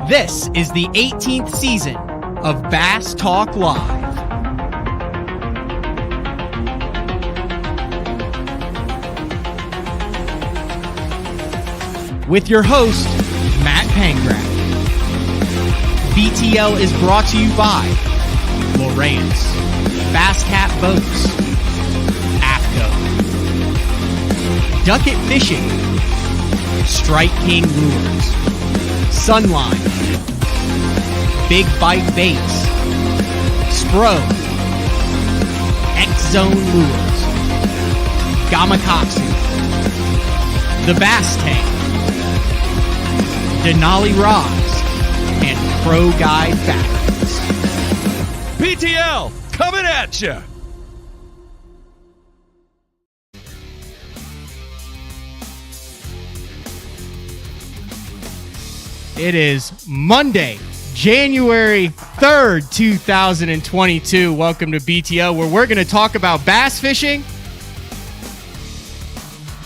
This is the 18th season of Bass Talk Live. With your host, Matt Pangrath. BTL is brought to you by Lowrance, Bass Cat Boats, AFCO, Duck It Fishing, Strike King Lures, Sunline, Big Bite Baits, Spro, X-Zone Lures, Gamakatsu, The Bass Tank, Denali Rods, and Pro Guide Batteries. BTL, coming at you! It is Monday, January 3rd, 2022. Welcome to BTL, where we're going to talk about bass fishing.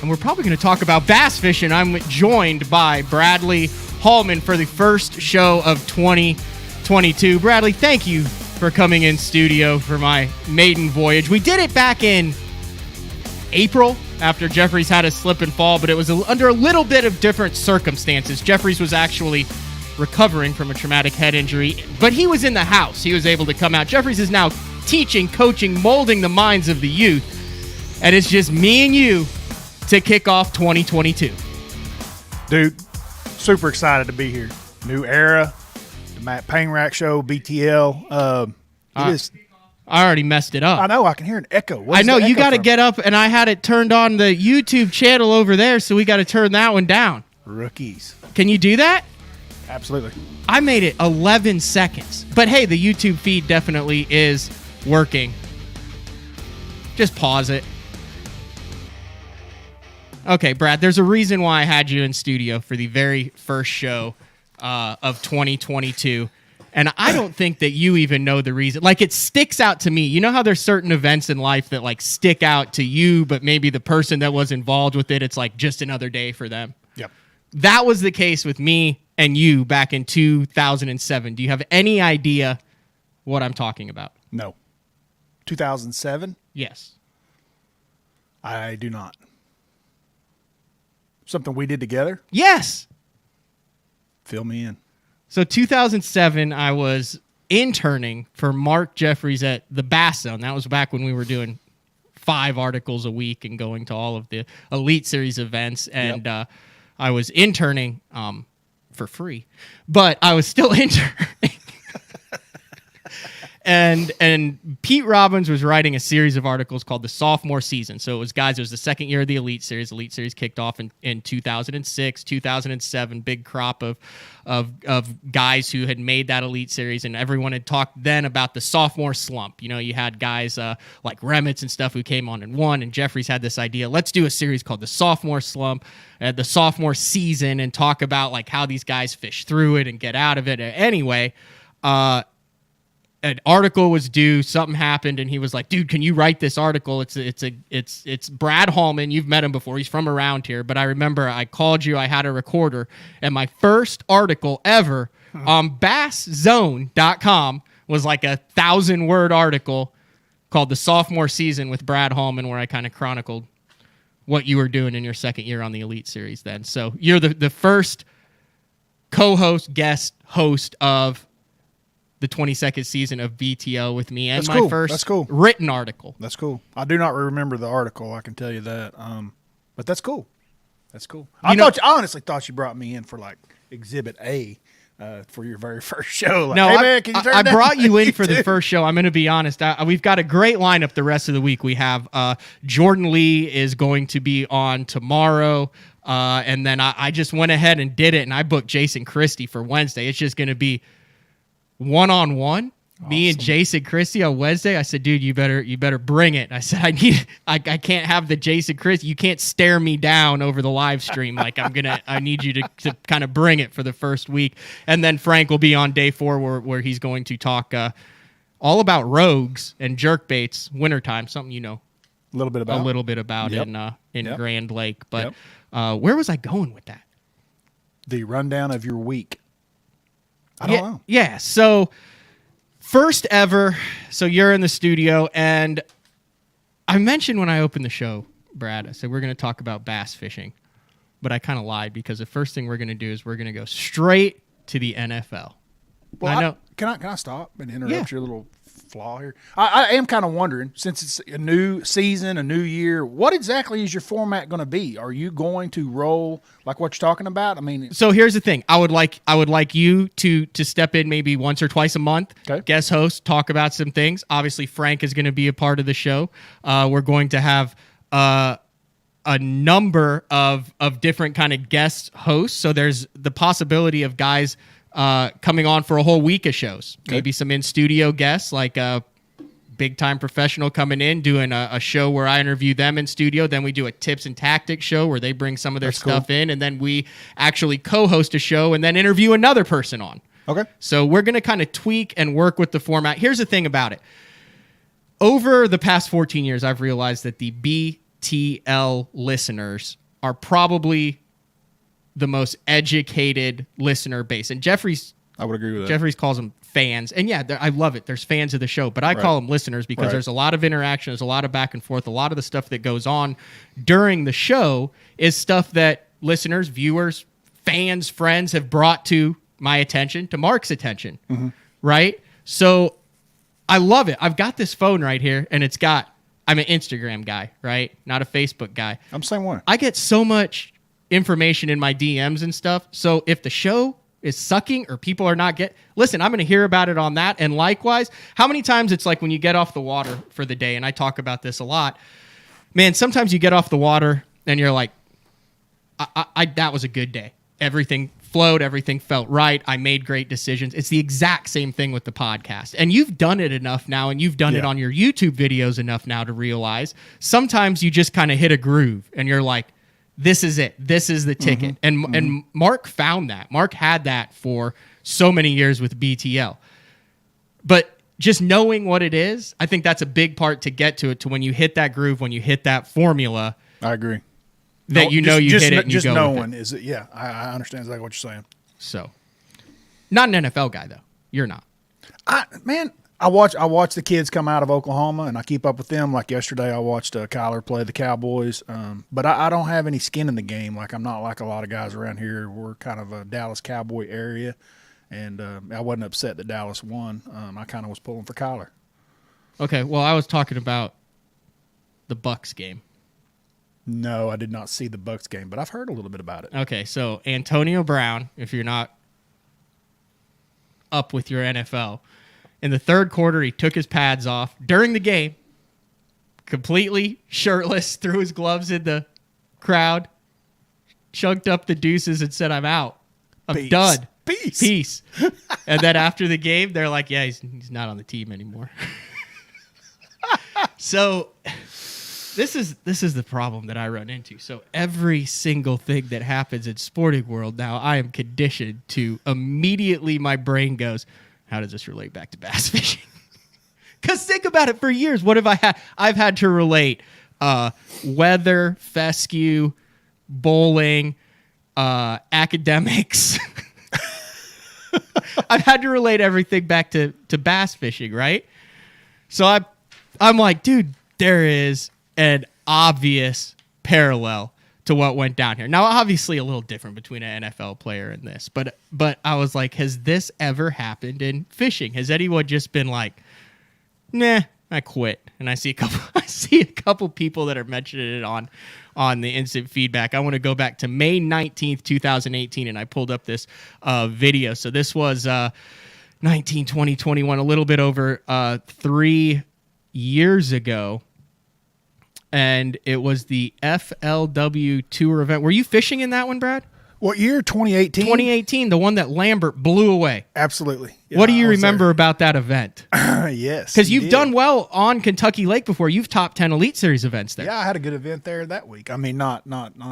And we're probably going to talk about bass fishing. I'm joined by Bradley Hallman for the first show of 2022. Bradley, thank you for coming in studio for my maiden voyage. We did it back in April after Jeffries had a slip and fall, but it was under a little bit of different circumstances. Jeffries was actually recovering from a traumatic head injury, but he was in the house. He was able to come out. Jeffries is now teaching, coaching, molding the minds of the youth, and it's just me and you to kick off 2022. Dude, super excited to be here. New era, the Matt Pangrath Show, BTL. I already messed it up. I know, I can hear an echo. I know, you got to get up, and I had it turned on the YouTube channel over there, so we got to turn that one down. Rookies. Can you do that? Absolutely. I made it 11 seconds. But hey, the YouTube feed definitely is working. Just pause it. Okay, Brad, there's a reason why I had you in studio for the very first show of 2022. And I don't think that you even know the reason. Like, it sticks out to me. You know how there's certain events in life that, like, stick out to you, but maybe the person that was involved with it, it's like just another day for them. Yep. That was the case with me and you back in 2007. Do you have any idea what I'm talking about? No. 2007? Yes. I do not. Something we did together? Yes. Fill me in. So 2007, I was interning for Mark Jeffries at the Bass Zone. That was back when we were doing 5 articles a week and going to all of the Elite Series events. And I was interning for free, but I was still interning. And Pete Robbins was writing a series of articles called the Sophomore Season. So it was the second year of the Elite Series. Elite Series kicked off in 2006, 2007, big crop of guys who had made that Elite Series, and everyone had talked then about the sophomore slump. You know, you had guys like Remitz and stuff who came on and won, and Jeffries had this idea, let's do a series called the Sophomore Slump, the Sophomore Season, and talk about like how these guys fish through it and get out of it. Anyway, an article was due, something happened, and he was like, dude, can you write this article? It's Brad Hallman. You've met him before. He's from around here. But I remember I called you, I had a recorder, and my first article ever on BassZone.com was like a 1,000-word article called The Sophomore Season with Brad Hallman, where I kind of chronicled what you were doing in your second year on the Elite Series then. So you're the first co-host, guest host of the 22nd season of BTL with me, and that's my cool. first That's cool. written article. That's cool. I do not remember the article, I can tell you that. But that's cool. That's cool. I honestly thought you brought me in for like Exhibit A for your very first show. Like, No, hey, man, can you turn I down brought you in the for the YouTube? first show. I'm going to be honest. We've got a great lineup the rest of the week. We have Jordan Lee is going to be on tomorrow. And then I just went ahead and did it, and I booked Jason Christie for Wednesday. It's just going to be one-on-one, me and Jason Christie on Wednesday. I said, dude, you better bring it. I said, I can't have the Jason Christie. You can't stare me down over the live stream. Like I need you to kind of bring it for the first week. And then Frank will be on day 4 where he's going to talk all about rogues and jerkbaits, wintertime, something you know a little bit about yep. in yep. Grand Lake. But where was I going with that? The rundown of your week. I don't know. Yeah. So first ever. So you're in the studio, and I mentioned when I opened the show, Brad, I said we're going to talk about bass fishing, but I kind of lied because the first thing we're going to do is we're going to go straight to the NFL. Well, I know. Can I stop and interrupt your little flaw here? I am kind of wondering, since it's a new season, a new year, what exactly is your format going to be? Are you going to roll like what you're talking about? I mean, So here's the thing. I would like you to step in maybe once or twice a month, Okay. guest host, talk about some things. Obviously, Frank is going to be a part of the show. We're going to have a number of different kind of guest hosts. So there's the possibility of guys coming on for a whole week of shows. Okay. Maybe some in-studio guests, like a big-time professional coming in, doing a show where I interview them in studio. Then we do a tips and tactics show where they bring some of their stuff in, and then we actually co-host a show and then interview another person on. okay. So we're going to kind of tweak and work with the format. Here's the thing about it. Over the past 14 years, I've realized that the BTL listeners are probably the most educated listener base. And I would agree with that. Jeffries calls them fans. And yeah, I love it. There's fans of the show, but I call them listeners because there's a lot of interaction. There's a lot of back and forth. A lot of the stuff that goes on during the show is stuff that listeners, viewers, fans, friends have brought to my attention, to Mark's attention, right? So I love it. I've got this phone right here, and I'm an Instagram guy, right? Not a Facebook guy. I'm the same way. I get so much information in my DMs and stuff. So if the show is sucking or people are not listen, I'm going to hear about it on that. And likewise, how many times it's like when you get off the water for the day, and I talk about this a lot, man, sometimes you get off the water and you're like, that was a good day. Everything flowed. Everything felt right. I made great decisions. It's the exact same thing with the podcast. And you've done it enough now, and you've done it on your YouTube videos enough now to realize sometimes you just kind of hit a groove and you're like, this is it. This is the ticket. And Mark found that. Mark had that for so many years with BTL. But just knowing what it is, I think that's a big part to get to it, to when you hit that groove, when you hit that formula. I agree. That you hit it and you just go knowing with it. is it? Yeah, I understand exactly what you're saying. So, not an NFL guy, though. You're not. I watch the kids come out of Oklahoma, and I keep up with them. Like yesterday, I watched Kyler play the Cowboys. But I don't have any skin in the game. Like, I'm not like a lot of guys around here. We're kind of a Dallas Cowboy area, and I wasn't upset that Dallas won. I kind of was pulling for Kyler. Okay, well, I was talking about the Bucks game. No, I did not see the Bucks game, but I've heard a little bit about it. Okay, so Antonio Brown, if you're not up with your NFL, in the third quarter, he took his pads off during the game, completely shirtless, threw his gloves in the crowd, chunked up the deuces, and said, I'm out. I'm done. Peace. And then after the game, they're like, yeah, he's not on the team anymore. So this is the problem that I run into. So every single thing that happens in sporting world now, I am conditioned to immediately my brain goes, how does this relate back to bass fishing? Because think about it, for years, what have I had? I've had to relate weather, fescue, bowling, academics. I've had to relate everything back to bass fishing, right? So I'm like, dude, there is an obvious parallel to what went down here. Now, obviously a little different between an NFL player and this, but I was like, has this ever happened in fishing? Has anyone just been like, nah, I quit? And I see a couple people that are mentioning it on the instant feedback. I want to go back to May 19th, 2018, and I pulled up this video. So this was 19, 20, 21, a little bit over 3 years ago. And it was the FLW Tour event. Were you fishing in that one, Brad? What year? 2018? 2018, the one that Lambert blew away. Absolutely. Yeah, what do you remember about that event? Yes. Because you've done well on Kentucky Lake before. You've top 10 Elite Series events there. Yeah, I had a good event there that week. I mean, not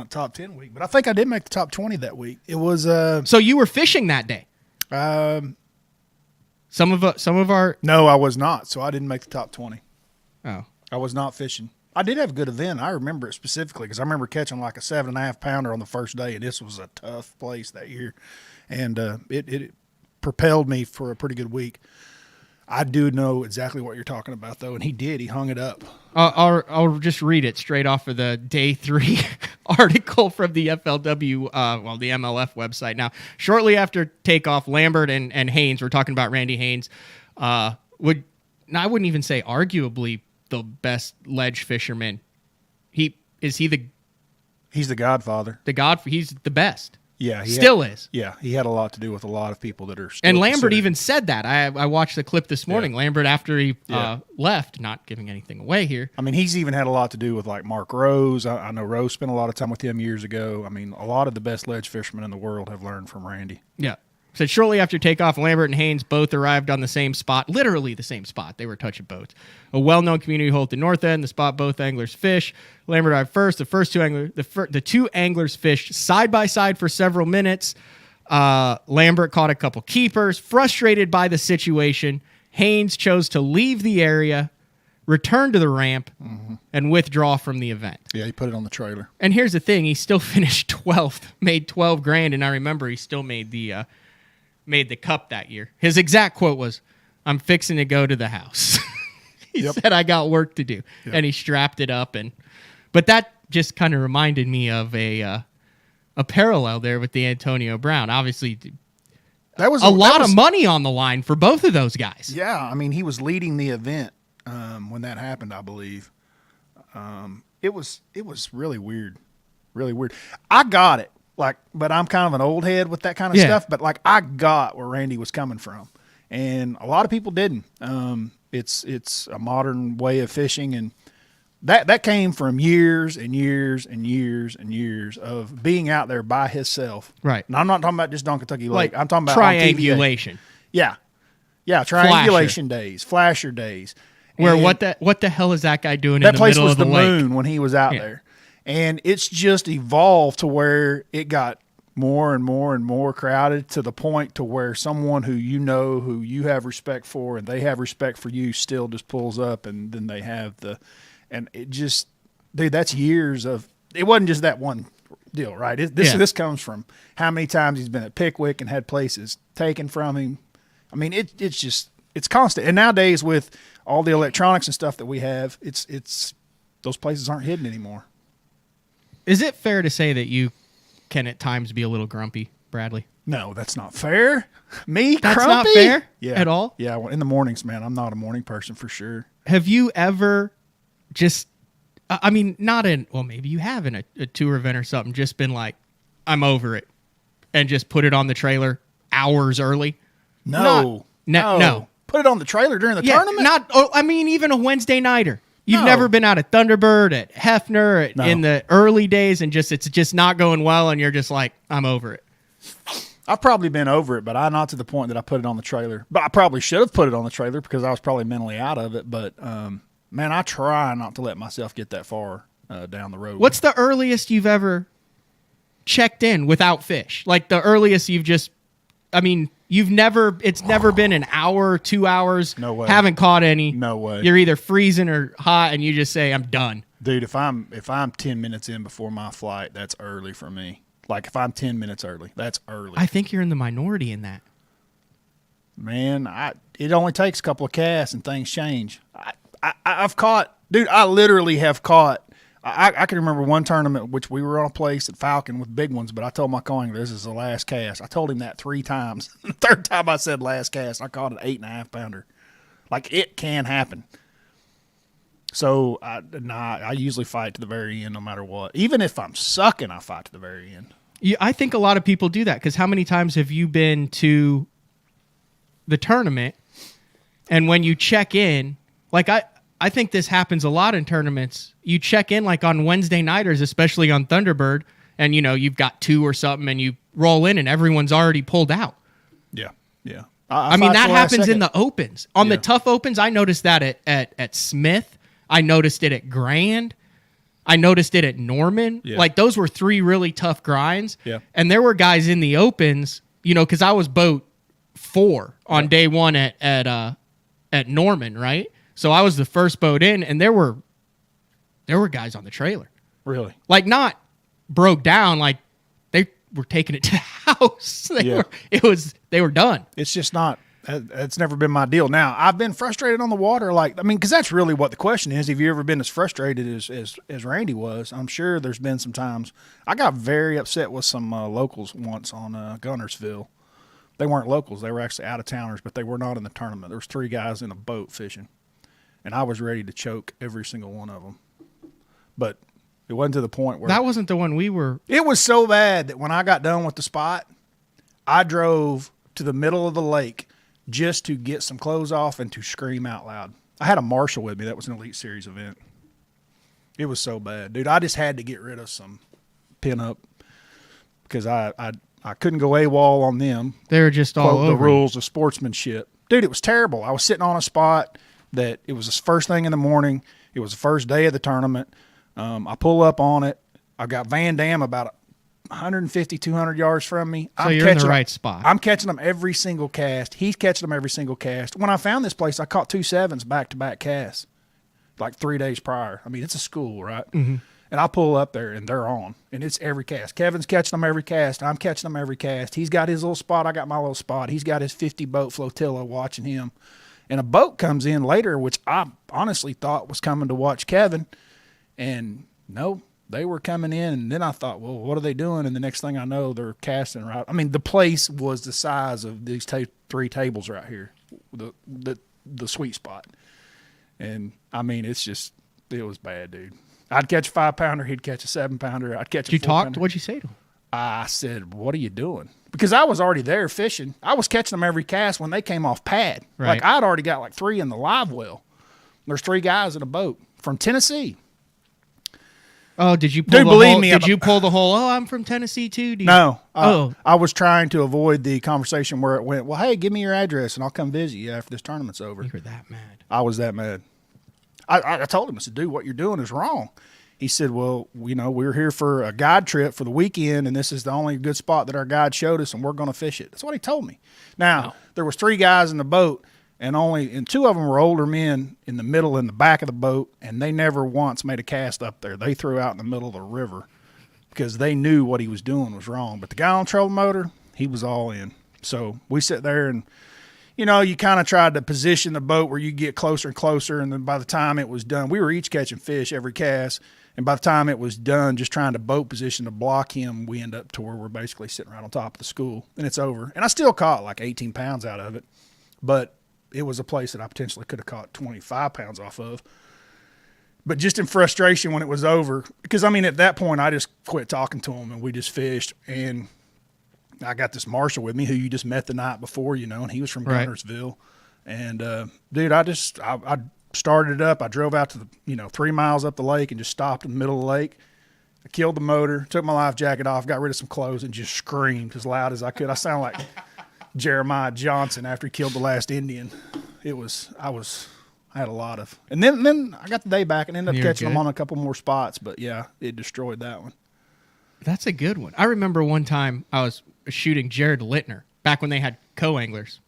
top 10 week, but I think I did make the top 20 that week. It was So you were fishing that day? Some of our No, I was not. So I didn't make the top 20. Oh. I was not fishing. I did have a good event. I remember it specifically because I remember catching like a 7.5 pounder on the first day, and this was a tough place that year. And it propelled me for a pretty good week. I do know exactly what you're talking about, though, and he did. He hung it up. I'll just read it straight off of the day 3 article from the FLW, the MLF website. Now, shortly after takeoff, Lambert and Haynes, we're talking about Randy Haynes, I wouldn't even say arguably the best ledge fisherman. He's the godfather. He's the best. Yeah, he still is. Yeah, he had a lot to do with a lot of people that are still And Lambert considered. even said that. I watched the clip this morning. Yeah. Lambert, after he left, not giving anything away here. I mean, he's even had a lot to do with like Mark Rose. I know Rose spent a lot of time with him years ago. I mean, a lot of the best ledge fishermen in the world have learned from Randy. Yeah. So shortly after takeoff, Lambert and Haynes both arrived on the same spot, literally the same spot. They were touching boats. A well-known community hole at the north end, the spot both anglers fish. Lambert arrived first. The two anglers fished side by side for several minutes. Lambert caught a couple keepers. Frustrated by the situation, Haynes chose to leave the area, return to the ramp, and withdraw from the event. Yeah, he put it on the trailer. And here's the thing: he still finished 12th, made $12,000, and I remember he still made the cup that year. His exact quote was, "I'm fixing to go to the house." He said, "I got work to do," and he strapped it up. But that just kind of reminded me of a parallel there with the Antonio Brown. Obviously, that was a lot of money on the line for both of those guys. Yeah, I mean, he was leading the event when that happened, I believe. It was really weird, really weird. I got it, but I'm kind of an old head with that kind of stuff. But I got where Randy was coming from, and a lot of people didn't. It's a modern way of fishing, and that came from years and years and years and years of being out there by himself. Right. And I'm not talking about just on Kentucky Lake. I'm talking about triangulation. Yeah, triangulation days, flasher days. Where what the hell is that guy doing in the middle of the lake? That place was the moon when he was out there. And it's just evolved to where it got more and more and more crowded to the point to where someone who you have respect for and they have respect for you still just pulls up, and then they have and it just, dude, that's years of, it wasn't just that one deal, right? This comes from how many times he's been at Pickwick and had places taken from him. I mean, it's constant. And nowadays with all the electronics and stuff that we have, it's those places aren't hidden anymore. Is it fair to say that you can at times be a little grumpy, Bradley? No, that's not fair. Me, that's grumpy? Not fair at all? Yeah, well, in the mornings, man, I'm not a morning person for sure. Have you ever just, maybe you have in a tour event or something, just been like, I'm over it, and just put it on the trailer hours early? No. Put it on the trailer during the tournament? Even a Wednesday nighter. You've never been out at Thunderbird, at Hefner, in the early days, and it's just not going well, and you're just like, I'm over it. I've probably been over it, but not to the point that I put it on the trailer. But I probably should have put it on the trailer because I was probably mentally out of it. But, man, I try not to let myself get that far down the road. What's the earliest you've ever checked in without fish? Like the earliest you've just, it's never been an hour, 2 hours. No way. Haven't caught any. No way. You're either freezing or hot, and you just say, I'm done. Dude, if I'm 10 minutes in before my flight, that's early for me. Like if I'm 10 minutes early, that's early. I think you're in the minority in that. Man, it only takes a couple of casts and things change. I've caught, dude, I literally have caught. I can remember one tournament which we were on a place at Falcon with big ones, but I told my co-angler this is the last cast. I told him that 3 times. The third time I said last cast, I caught an 8.5 pounder. Like it can happen. So I usually fight to the very end no matter what. Even if I'm sucking, I fight to the very end. Yeah, I think a lot of people do that because how many times have you been to the tournament and when you check in, like I think this happens a lot in tournaments. You check in like on Wednesday nighters, especially on Thunderbird, and you've got 2 or something, and you roll in and everyone's already pulled out. Yeah, yeah. I mean that happens in the opens. On the tough opens, I noticed that at Smith. I noticed it at Grand. I noticed it at Norman. Yeah. Like those were 3 really tough grinds. Yeah. And there were guys in the opens, because I was boat 4 on day 1 at Norman, right? So I was the first boat in, and there were guys on the trailer. Really? Like not broke down, like they were taking it to the house. They were done. It's just not. It's never been my deal. Now, I've been frustrated on the water. Because that's really what the question is. Have you ever been as frustrated as Randy was? I'm sure there's been some times. I got very upset with some locals once on Gunnersville. They weren't locals. They were actually out-of-towners, but they were not in the tournament. There was 3 guys in a boat fishing, and I was ready to choke every single one of them. But it wasn't to the point where – That wasn't the one we were – It was so bad that when I got done with the spot, I drove to the middle of the lake just to get some clothes off and to scream out loud. I had a Marshall with me. That was an Elite Series event. It was so bad. Dude, I just had to get rid of some pin-up because I couldn't go AWOL on them. They were just all over the rules of sportsmanship. Dude, it was terrible. I was sitting on a spot that it was the first thing in the morning. It was the first day of the tournament. I pull up on it. I got Van Dam about 150, 200 yards from me. So you're in the right spot. I'm catching them every single cast. He's catching them every single cast. When I found this place, I caught 2 7s back-to-back casts like 3 days prior. I mean, it's a school, right? Mm-hmm. And I pull up there, and they're on, and it's every cast. Kevin's catching them every cast. I'm catching them every cast. He's got his little spot. I got my little spot. He's got his 50-boat flotilla watching him. And a boat comes in later, which I honestly thought was coming to watch Kevin, and no, they were coming in, and then I thought, well, what are they doing? And the next thing I know, they're casting right. I mean, the place was the size of these 3 tables right here, the sweet spot. And, I mean, it was bad, dude. I'd catch a 5-pounder, he'd catch a 7-pounder. I'd catch a 4-pounder. Did you talk? What'd you say to him? I said, what are you doing? Because I was already there fishing. I was catching them every cast when they came off pad. Right. Like, I'd already got like 3 in the live well. There's 3 guys in a boat from Tennessee. Oh, did you pull Dude, the believe whole, me, Did you pull the whole, I'm from Tennessee too? No. Oh. I was trying to avoid the conversation where it went, well, hey, give me your address and I'll come visit you after this tournament's over. You were that mad. I was that mad. I told him, I said, dude, what you're doing is wrong. He said, well, we're here for a guide trip for the weekend, and this is the only good spot that our guide showed us, and we're going to fish it. That's what he told me. Now, There was 3 guys in the boat, and 2 of them were older men in the middle and the back of the boat, and they never once made a cast up there. They threw out in the middle of the river because they knew what he was doing was wrong. But the guy on trolling motor, he was all in. So we sit there and you kind of tried to position the boat where you get closer and closer, and then by the time it was done, we were each catching fish every cast, and by the time it was done, just trying to boat position to block him, we end up to where we're basically sitting right on top of the school, and it's over. And I still caught like 18 pounds out of it, but it was a place that I potentially could have caught 25 pounds off of. But just in frustration when it was over, because, at that point, I just quit talking to him, and we just fished, and I got this Marshall with me who you just met the night before, and he was from Gunnersville. And, dude, I started it up. I drove out to 3 miles up the lake and just stopped in the middle of the lake. I killed the motor, took my life jacket off, got rid of some clothes, and just screamed as loud as I could. I sound like Jeremiah Johnson after he killed the last Indian. I had a lot of, and then I got the day back and ended up catching them on a couple more spots. But yeah, it destroyed that one. That's a good one. I remember one time I was shooting Jared Littner back when they had co-anglers.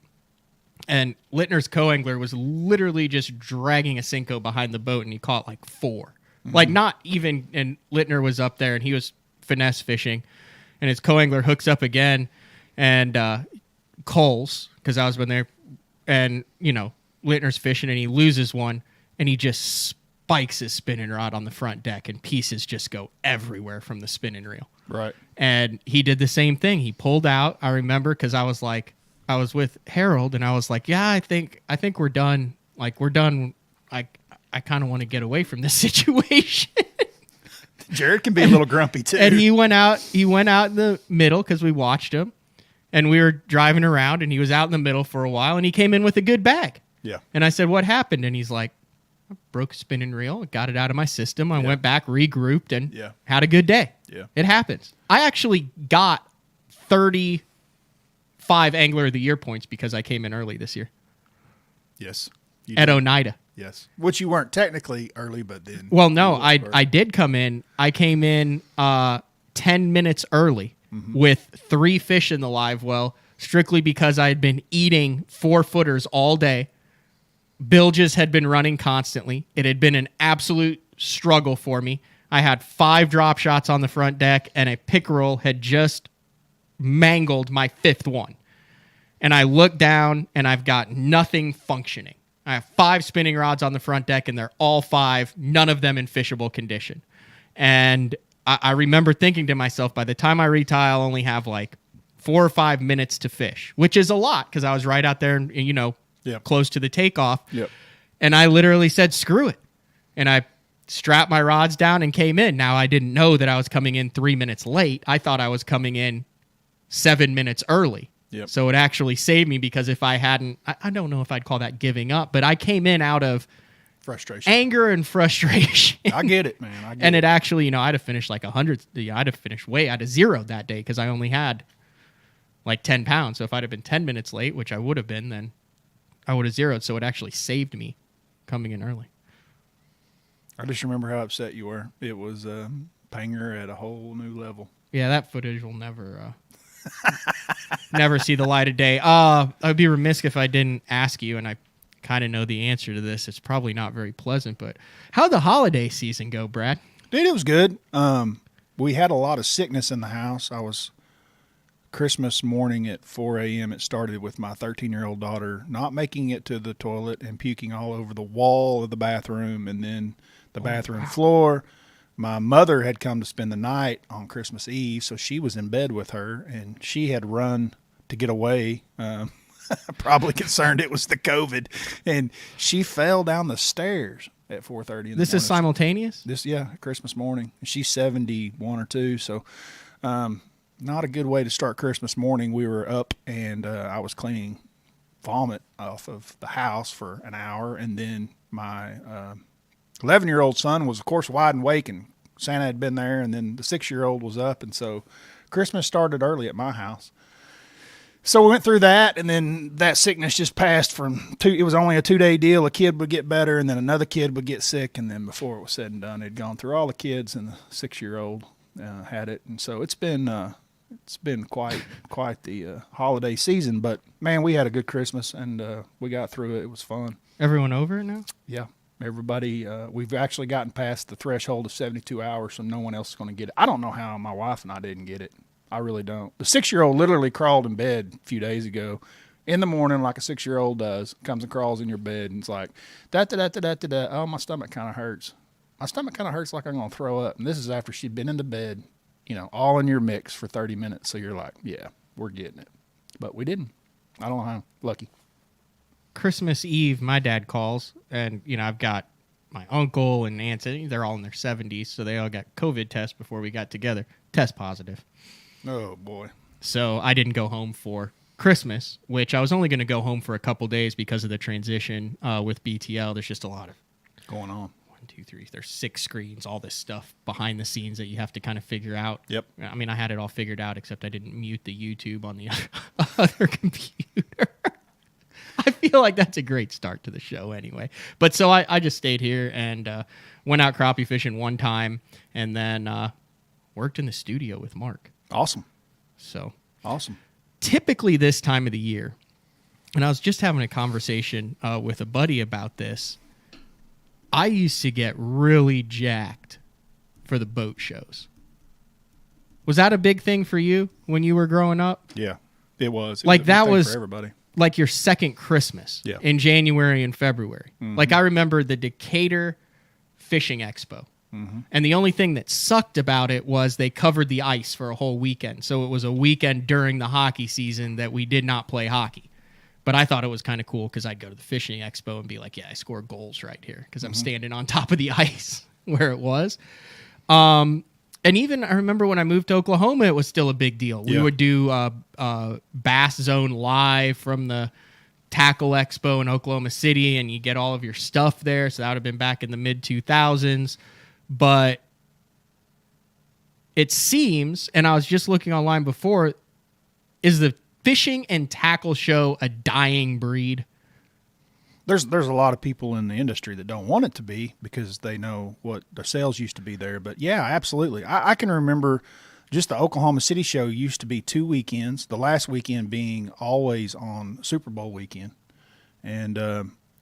And Littner's co-angler was literally just dragging a Cinco behind the boat, and he caught like 4. Mm-hmm. Like not even, and Littner was up there, and he was finesse fishing, and his co-angler hooks up again, and Coles, because I was been there, and, Littner's fishing, and he loses one, and he just spikes his spinning rod on the front deck, and pieces just go everywhere from the spinning reel. Right. And he did the same thing. He pulled out, I remember, because I was with Harold, and I was like, yeah, I think we're done. Like, we're done. I kind of want to get away from this situation. Jared can be a little grumpy, too. And he went out in the middle because we watched him, and we were driving around, and he was out in the middle for a while, and he came in with a good bag. Yeah. And I said, what happened? And he's like, I broke a spinning reel, got it out of my system. I went back, regrouped, and had a good day. Yeah. It happens. I actually got 35 Angler of the Year points because I came in early this year. Yes. At Oneida. Yes. Which you weren't technically early, but then. Well, no, I did come in. I came in 10 minutes early with 3 fish in the live well, strictly because I had been eating 4-footers all day. Bilges had been running constantly. It had been an absolute struggle for me. I had 5 drop shots on the front deck, and a pickerel had just mangled my 5th one. And I look down and I've got nothing functioning. I have 5 spinning rods on the front deck and they're all 5, none of them in fishable condition. And I remember thinking to myself, by the time I retie, I'll only have like 4 or 5 minutes to fish, which is a lot because I was right out there and, close to the takeoff. Yep. And I literally said, screw it. And I strapped my rods down and came in. Now, I didn't know that I was coming in 3 minutes late. I thought I was coming in 7 minutes early. Yep. So it actually saved me because if I hadn't, I don't know if I'd call that giving up, but I came in out of frustration, anger and frustration. I get it, man. I get and it. it actually, I'd have finished like 100. I'd have finished I'd have zeroed that day because I only had like 10 pounds. So if I'd have been 10 minutes late, which I would have been, then I would have zeroed. So it actually saved me coming in early. I just remember how upset you were. It was Panger at a whole new level. Yeah, that footage will never never see the light of day. I'd be remiss if I didn't ask you, and I kind of know the answer to this. It's probably not very pleasant, but how'd the holiday season go, Brad? Dude, it was good. We had a lot of sickness in the house. Christmas morning at 4 a.m., it started with my 13-year-old daughter not making it to the toilet and puking all over the wall of the bathroom and then the bathroom floor. My mother had come to spend the night on Christmas Eve, so she was in bed with her, and she had run to get away, probably concerned it was the COVID, and she fell down the stairs at 4:30 in the morning. This is simultaneous? Christmas morning. She's 71 or 2, so not a good way to start Christmas morning. We were up, and I was cleaning vomit off of the house for an hour, and then my 11-year-old son was, of course, wide awake, and Santa had been there, and then the 6-year-old was up, and so Christmas started early at my house. So we went through that, and then that sickness just passed from it was only a 2-day deal. A kid would get better, and then another kid would get sick, and then before it was said and done, it had gone through all the kids, and the 6-year-old had it. And so it's been quite the holiday season, but, man, we had a good Christmas, and we got through it. It was fun. Everyone over it now? Yeah. Everybody, we've actually gotten past the threshold of 72 hours, so no one else is going to get it. I don't know how my wife and I didn't get it. I really don't. The 6-year-old literally crawled in bed a few days ago in the morning like a 6-year-old does, comes and crawls in your bed, and it's like, da-da-da-da-da-da-da. Oh, my stomach kind of hurts. My stomach kind of hurts like I'm going to throw up. And this is after she'd been in the bed, all in your mix for 30 minutes. So you're like, yeah, we're getting it. But we didn't. I don't know how. Lucky. Christmas Eve, my dad calls, and I've got my uncle and aunts. They're all in their 70s, so they all got COVID tests before we got together. Test positive. Oh boy! So I didn't go home for Christmas, which I was only going to go home for a couple days because of the transition with BTL. There's just a lot of going on. 1, 2, 3. There's 6 screens, all this stuff behind the scenes that you have to kind of figure out. Yep. I mean, I had it all figured out, except I didn't mute the YouTube on the other computer. I feel like that's a great start to the show anyway. But so I just stayed here and went out crappie fishing one time and then worked in the studio with Mark. Awesome. So awesome. Typically this time of the year, and I was just having a conversation with a buddy about this, I used to get really jacked for the boat shows. Was that a big thing for you when you were growing up? Yeah, it was. Like that was for everybody. Like your second Christmas in January and February. Mm-hmm. Like I remember the Decatur Fishing Expo. Mm-hmm. And the only thing that sucked about it was they covered the ice for a whole weekend. So it was a weekend during the hockey season that we did not play hockey. But I thought it was kind of cool because I'd go to the Fishing Expo and be like, yeah, I scored goals right here because I'm standing on top of the ice where it was. And even I remember when I moved to Oklahoma, it was still a big deal. We would do Bass Zone live from the Tackle Expo in Oklahoma City, and you get all of your stuff there. So that would have been back in the mid-2000s. But it seems, and I was just looking online before, is the fishing and tackle show a dying breed? There's a lot of people in the industry that don't want it to be because they know what the sales used to be there. But, yeah, absolutely. I can remember just the Oklahoma City show used to be 2 weekends, the last weekend being always on Super Bowl weekend. And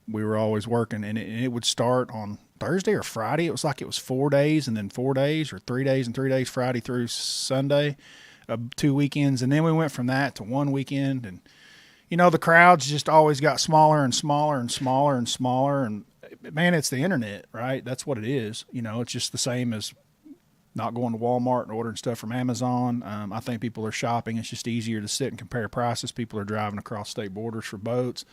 we were always working, and it would start on Thursday or Friday. It was like it was 4 days and then 4 days, or 3 days and 3 days, Friday through Sunday. 2 weekends, and then we went from that to 1 weekend, and the crowds just always got smaller and smaller and smaller and smaller, and man, it's the internet, right? That's what it is. It's just the same as not going to Walmart and ordering stuff from Amazon. I think people are shopping. It's just easier to sit and compare prices. People are driving across state borders for boats.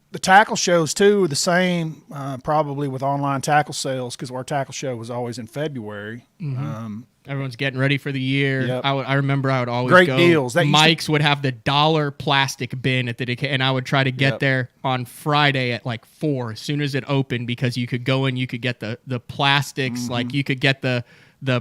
The tackle shows, too, are the same, probably with online tackle sales, because our tackle show was always in February. Mm-hmm. Everyone's getting ready for the year. Yep. I remember I would always Great go. deals. Mike's would have the $1 plastic bin at the Decatur, and I would try to get there on Friday at like 4 as soon as it opened, because you could go in, you could get the plastics, Mm-hmm. like you could get the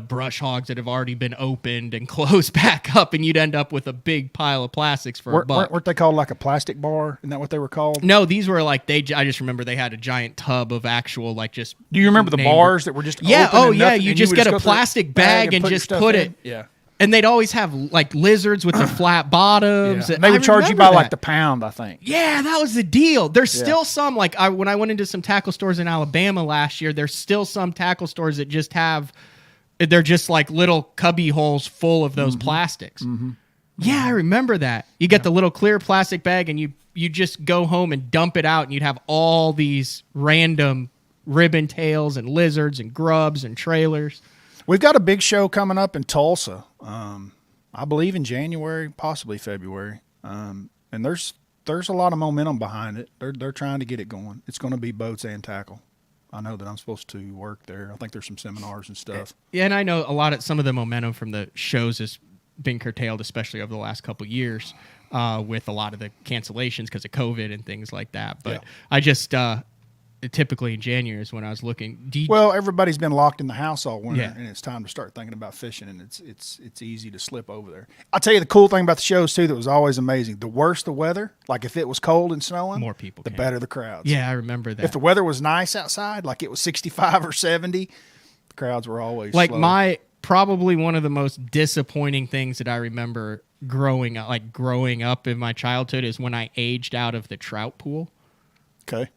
brush hogs that have already been opened and closed back up, and you'd end up with a big pile of plastics for $1. Weren't they called like a plastic bar? Isn't that what they were called? No, these were like I just remember they had a giant tub of actual like just. Do you remember the bars that were just yeah? open Oh and yeah, nothing, you and just would get a go through plastic bag and your just stuff put in? it. Yeah. And they'd always have like lizards with the flat bottoms. Yeah. And They would charge you by that. like the pound, I think. Yeah, that was the deal. There's still some when I went into some tackle stores in Alabama last year. There's still some tackle stores that just have. They're just like little cubby holes full of those plastics. Mm-hmm. Yeah, I remember that. You get the little clear plastic bag and you just go home and dump it out, and you'd have all these random ribbon tails and lizards and grubs and trailers. We've got a big show coming up in Tulsa, I believe in January, possibly February. And there's a lot of momentum behind it. They're trying to get it going. It's going to be boats and tackle. I know that I'm supposed to work there. I think there's some seminars and stuff. Yeah, and I know some of the momentum from the shows has been curtailed, especially over the last couple of years, with a lot of the cancellations because of COVID and things like that. But I just typically in January is when I was looking. Well, everybody's been locked in the house all winter, Yeah. and it's time to start thinking about fishing, and it's easy to slip over there. I'll tell you the cool thing about the shows, too, that was always amazing. The worse the weather, like if it was cold and snowing, More people the came. better the crowds. Yeah, I remember that. If the weather was nice outside, like it was 65 or 70, the crowds were always like slow. Probably one of the most disappointing things that I remember growing up in my childhood is when I aged out of the trout pool. Okay.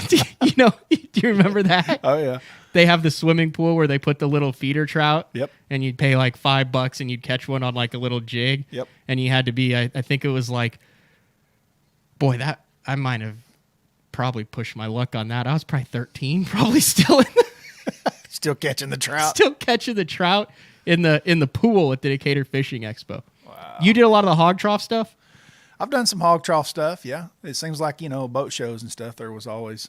Do you remember that? Oh, yeah. They have the swimming pool where they put the little feeder trout. Yep. And you'd pay like $5 and you'd catch one on like a little jig. Yep. And you had to be, I think it was like, boy, that I might have probably pushed my luck on that. I was probably 13, probably still Still catching the trout. still catching the trout in the pool at the Decatur Fishing Expo. Wow. You did a lot of the hog trough stuff? I've done some hog trough stuff, yeah. It seems like, boat shows and stuff, there was always,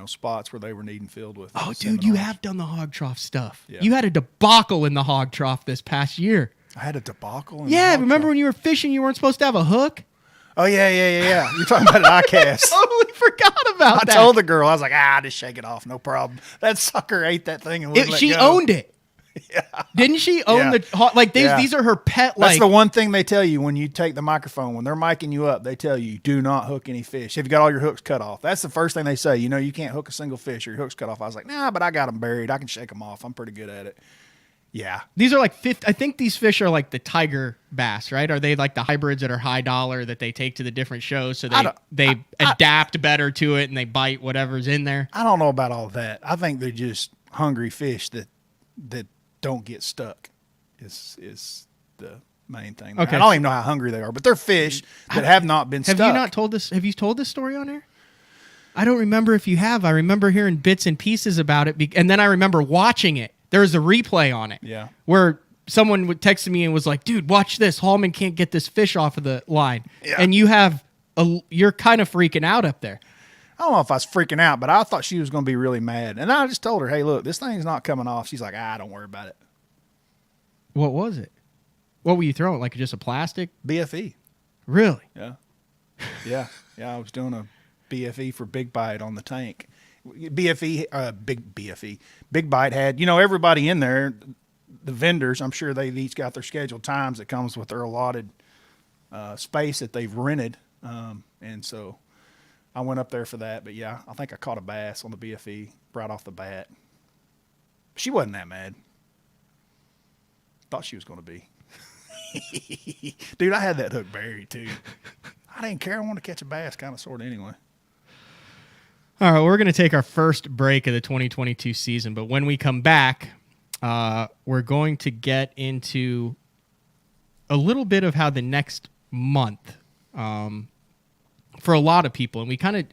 spots where they were needing filled with. Oh, dude, you have done the hog trough stuff. Yeah. You had a debacle in the hog trough this past year. I had a debacle. In Yeah, the hog remember trough. when you were fishing, you weren't supposed to have a hook? Oh, yeah. You're talking about an ICAST. Totally forgot about I that. told the girl, I was like, just shake it off, no problem. That sucker ate that thing and wouldn't let She go. owned it. Yeah. Didn't she own Yeah. the like these? Yeah. These are her pet. That's Like the one thing they tell you when you take the microphone. When they're micing you up, they tell you, do not hook any fish. If you got all your hooks cut off. That's the first thing they say. You can't hook a single fish or your hook's cut off. I was like, nah, but I got them buried. I can shake them off. I'm pretty good at it. Yeah. these are like I think these fish are like the tiger bass, right? Are they like the hybrids that are high dollar that they take to the different shows so they adapt better to it and they bite whatever's in there? I don't know about all that. I think they're just hungry fish that don't get stuck is the main thing. Okay. I don't even know how hungry they are, but they're fish that have not been stuck. Have you not told this? Have you told this story on air? I don't remember if you have. I remember hearing bits and pieces about it, and then I remember watching it. There was a replay on it. Yeah. Where someone would text me and was like, "Dude, watch this. Hallman can't get this fish off of the line." Yeah. And you're kind of freaking out up there. I don't know if I was freaking out, but I thought she was going to be really mad. And I just told her, hey, look, this thing's not coming off. She's like, don't worry about it. What was it? What were you throwing? Like just a plastic? BFE. Really? Yeah. Yeah. I was doing a BFE for Big Bite on the tank. Big Bite had, everybody in there, the vendors, I'm sure they've each got their scheduled times that comes with their allotted space that they've rented. And so I went up there for that. But yeah, I think I caught a bass on the BFE right off the bat. She wasn't that mad. Thought she was going to be. Dude, I had that hook buried too. I didn't care. I wanted to catch a bass kind of sort of anyway. All right, we're going to take our first break of the 2022 season, but when we come back, we're going to get into a little bit of how the next month, for a lot of people, and we kind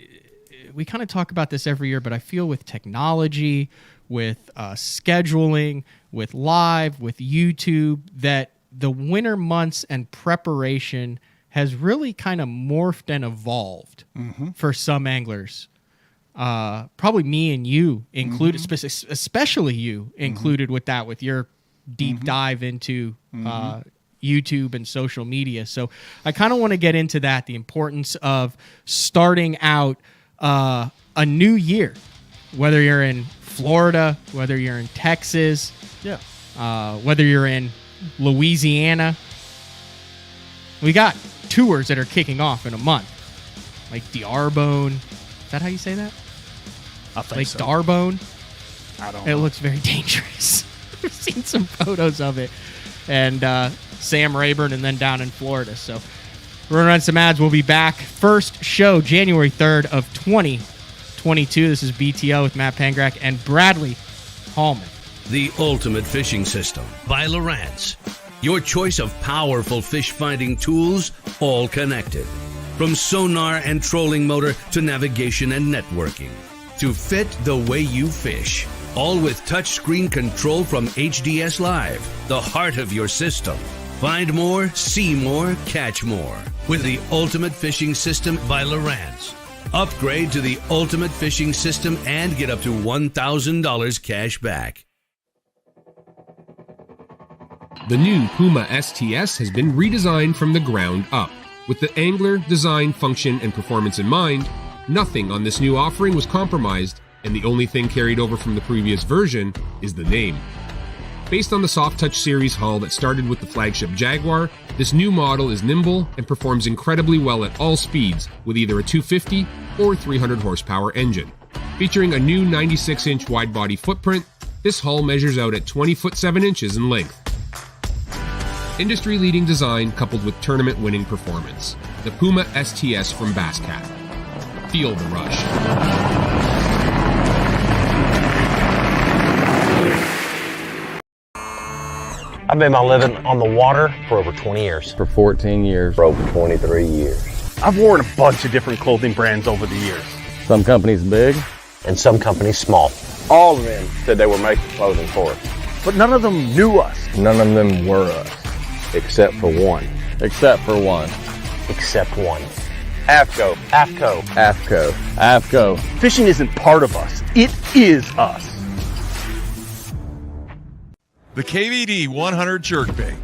of talk about this every year, but I feel with technology, with scheduling, with live, with YouTube, that the winter months and preparation has really kind of morphed and evolved for some anglers. Probably me and you included, especially you included with that, with your deep dive into YouTube and social media. So I kind of want to get into that, the importance of starting out a new year, whether you're in Florida, whether you're in Texas, whether you're in Louisiana. We got tours that are kicking off in a month, like D'Arbonne. Is that how you say that? I think Lake so. D'Arbonne. I don't It know. looks very dangerous. I've seen some photos of it. And Sam Rayburn, and then down in Florida. So we're going to run some ads. We'll be back. First show, January 3rd of 2022. This is BTO with Matt Pangrak and Bradley Hallman. The Ultimate Fishing System by Lowrance. Your choice of powerful fish-finding tools, all connected. From sonar and trolling motor to navigation and networking. To fit the way you fish. All with touchscreen control from HDS Live, the heart of your system. Find more, see more, catch more with the Ultimate Fishing System by Lowrance. Upgrade to the Ultimate Fishing System and get up to $1,000 cash back. The new Puma STS has been redesigned from the ground up. With the angler, design, function, and performance in mind, nothing on this new offering was compromised, and the only thing carried over from the previous version is the name. Based on the Soft Touch series hull that started with the flagship Jaguar, this new model is nimble and performs incredibly well at all speeds with either a 250 or 300 horsepower engine. Featuring a new 96-inch wide-body footprint, this hull measures out at 20 foot 7 inches in length. Industry-leading design coupled with tournament-winning performance. The Puma STS from Basscat. Feel the rush. I've made my living on the water for over 20 years. For 14 years. For over 23 years. I've worn a bunch of different clothing brands over the years. Some companies big. And some companies small. All of them said they were making clothing for us. But none of them knew us. None of them were us. Except for one. Except for one. Except one. AFCO. AFCO. AFCO. AFCO. Fishing isn't part of us. It is us. The KVD 100 jerkbait.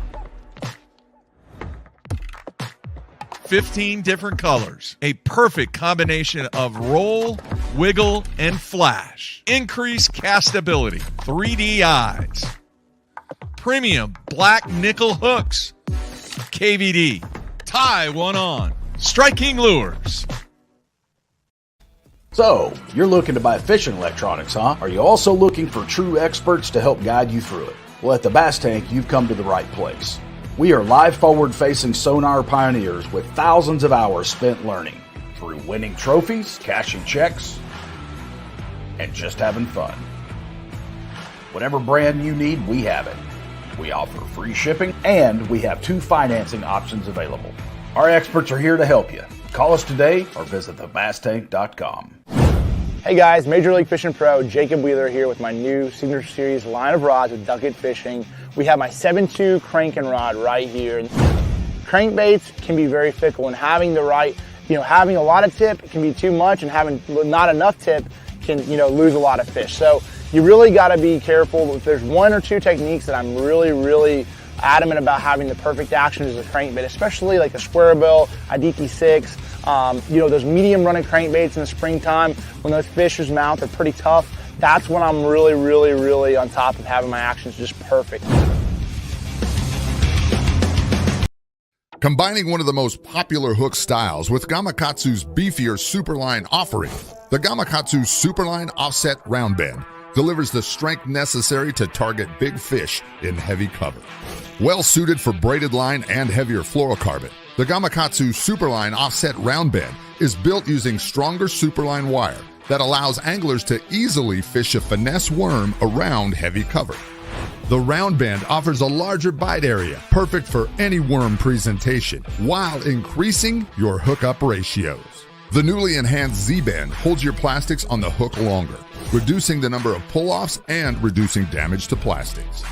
15 different colors. A perfect combination of roll, wiggle, and flash. Increased castability. 3D eyes. Premium black nickel hooks. KVD. Tie one on. Striking lures. So, you're looking to buy fishing electronics, huh? Are you also looking for true experts to help guide you through it? Well, at the Bass Tank, you've come to the right place. We are live forward-facing sonar pioneers with thousands of hours spent learning through winning trophies, cashing checks, and just having fun. Whatever brand you need, we have it. We offer free shipping, and we have 2 financing options available. Our experts are here to help you. Call us today or visit thebasstank.com. Hey guys, Major League Fishing Pro Jacob Wheeler here with my new Signature Series line of rods with Duckett Fishing. We have my 7.2 cranking rod right here. Crankbaits can be very fickle, and having the right, having a lot of tip can be too much, and having not enough tip can, lose a lot of fish. So you really got to be careful. If there's 1 or 2 techniques that I'm really adamant about having the perfect action as a crankbait, especially like a square bill, a DT6, those medium running crankbaits in the springtime when those fish's mouth are pretty tough. That's when I'm really on top of having my actions just perfect. Combining one of the most popular hook styles with Gamakatsu's beefier Superline offering, the Gamakatsu Superline Offset Round Bend delivers the strength necessary to target big fish in heavy cover. Well suited for braided line and heavier fluorocarbon, the Gamakatsu Superline Offset Round Bend is built using stronger Superline wire that allows anglers to easily fish a finesse worm around heavy cover. The round bend offers a larger bite area, perfect for any worm presentation, while increasing your hookup ratios. The newly enhanced Z-bend holds your plastics on the hook longer, reducing the number of pull-offs and reducing damage to plastics.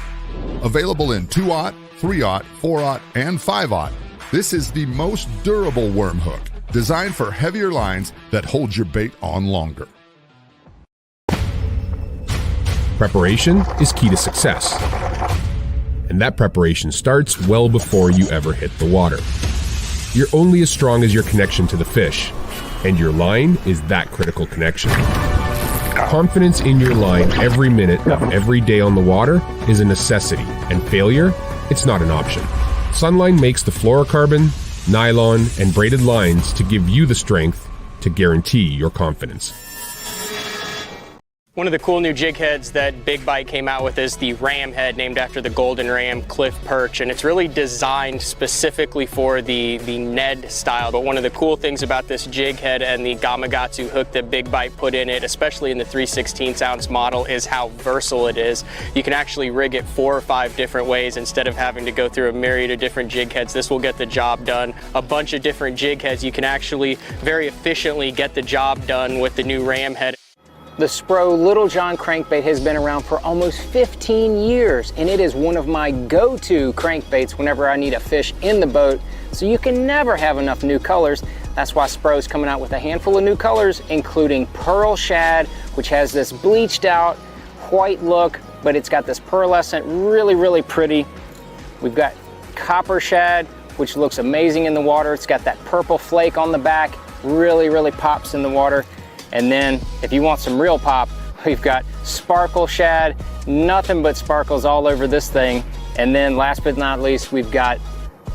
Available in 2/0, 3/0, 4/0, and 5/0, this is the most durable worm hook, designed for heavier lines that hold your bait on longer. Preparation is key to success. And that preparation starts well before you ever hit the water. You're only as strong as your connection to the fish, and your line is that critical connection. Confidence in your line every minute of every day on the water is a necessity, and failure, it's not an option. Sunline makes the fluorocarbon, nylon, and braided lines to give you the strength to guarantee your confidence. One of the cool new jig heads that Big Bite came out with is the ram head, named after the golden ram cliff perch, and it's really designed specifically for the Ned style. But one of the cool things about this jig head and the Gamakatsu hook that Big Bite put in it, especially in the 3/16 ounce model, is how versatile it is. You can actually rig it 4 or 5 different ways instead of having to go through a myriad of different jig heads. This will get the job done. A bunch of different jig heads. You can actually very efficiently get the job done with the new ram head. The Spro Little John crankbait has been around for almost 15 years, and it is one of my go-to crankbaits whenever I need a fish in the boat, so you can never have enough new colors. That's why Spro's coming out with a handful of new colors, including Pearl Shad, which has this bleached out white look, but it's got this pearlescent, really, really pretty. We've got Copper Shad, which looks amazing in the water. It's got that purple flake on the back, really, really pops in the water. And then if you want some real pop, we've got Sparkle Shad, nothing but sparkles all over this thing. And then last but not least, we've got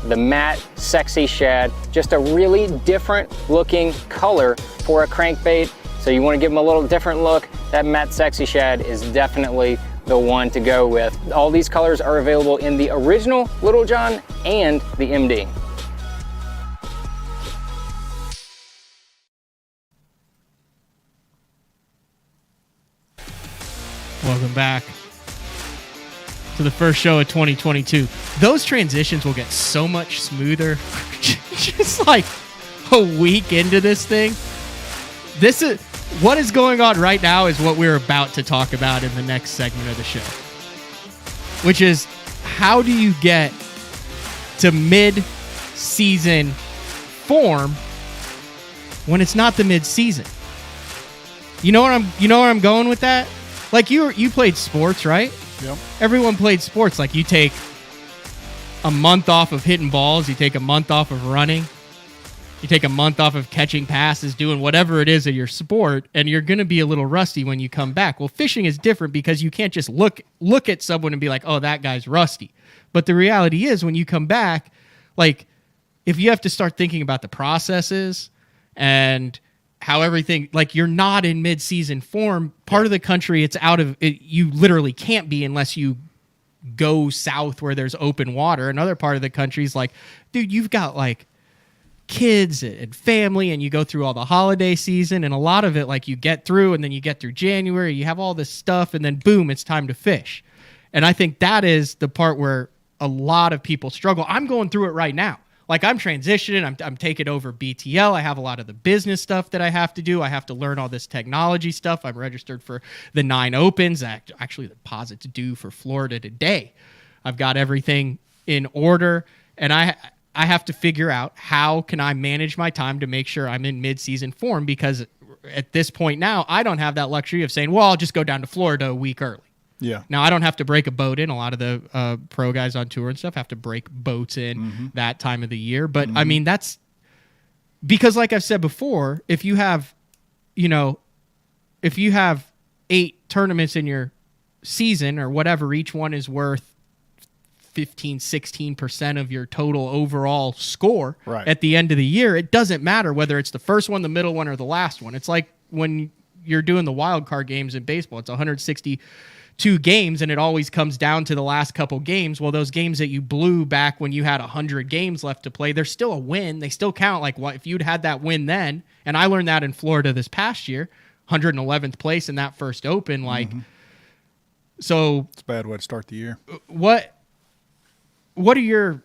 the matte Sexy Shad, just a really different looking color for a crankbait. So you want to give them a little different look, that matte Sexy Shad is definitely the one to go with. All these colors are available in the original Little John and the MD. Welcome back to the first show of 2022. Those transitions will get so much smoother just like a week into this thing. This is what is going on right now is what we're about to talk about in the next segment of the show, which is how do you get to mid-season form when it's not the mid-season? You know where I'm going with that? Like you played sports, right? Yep. Everyone played sports. Like you take a month off of hitting balls, you take a month off of running, you take a month off of catching passes, doing whatever it is in your sport, and you're going to be a little rusty when you come back. Well, fishing is different because you can't just look at someone and be like, oh, that guy's rusty. But the reality is when you come back, like if you have to start thinking about the processes and how everything, like you're not in mid-season form. Part of the country, it's out of it. You literally can't be unless you go south where there's open water. Another part of the country is like, dude, you've got like kids and family and you go through all the holiday season and a lot of it, like you get through and then you get through January, you have all this stuff and then boom, it's time to fish. And I think that is the part where a lot of people struggle. I'm going through it right now. Like I'm transitioning, I'm taking over BTL. I have a lot of the business stuff that I have to do. I have to learn all this technology stuff. I'm registered for the 9 Opens. Actually, the deposit to due for Florida today. I've got everything in order, and I have to figure out how can I manage my time to make sure I'm in mid-season form, because at this point now, I don't have that luxury of saying, well, I'll just go down to Florida a week early. Yeah. Now, I don't have to break a boat in. A lot of the pro guys on tour and stuff have to break boats in that time of the year. But, I mean, that's because, like I've said before, if you have 8 tournaments in your season or whatever, each one is worth 15-16% of your total overall score at the end of the year, it doesn't matter whether it's the first one, the middle one, or the last one. It's like when you're doing the wild card games in baseball. It's 162 games, and it always comes down to the last couple games. Well, those games that you blew back when you had 100 games left to play, they're still a win. They still count. Like, what if you'd had that win then? And I learned that in Florida this past year, 111th place in that first Open. Like, So it's a bad way to start the year. What are your?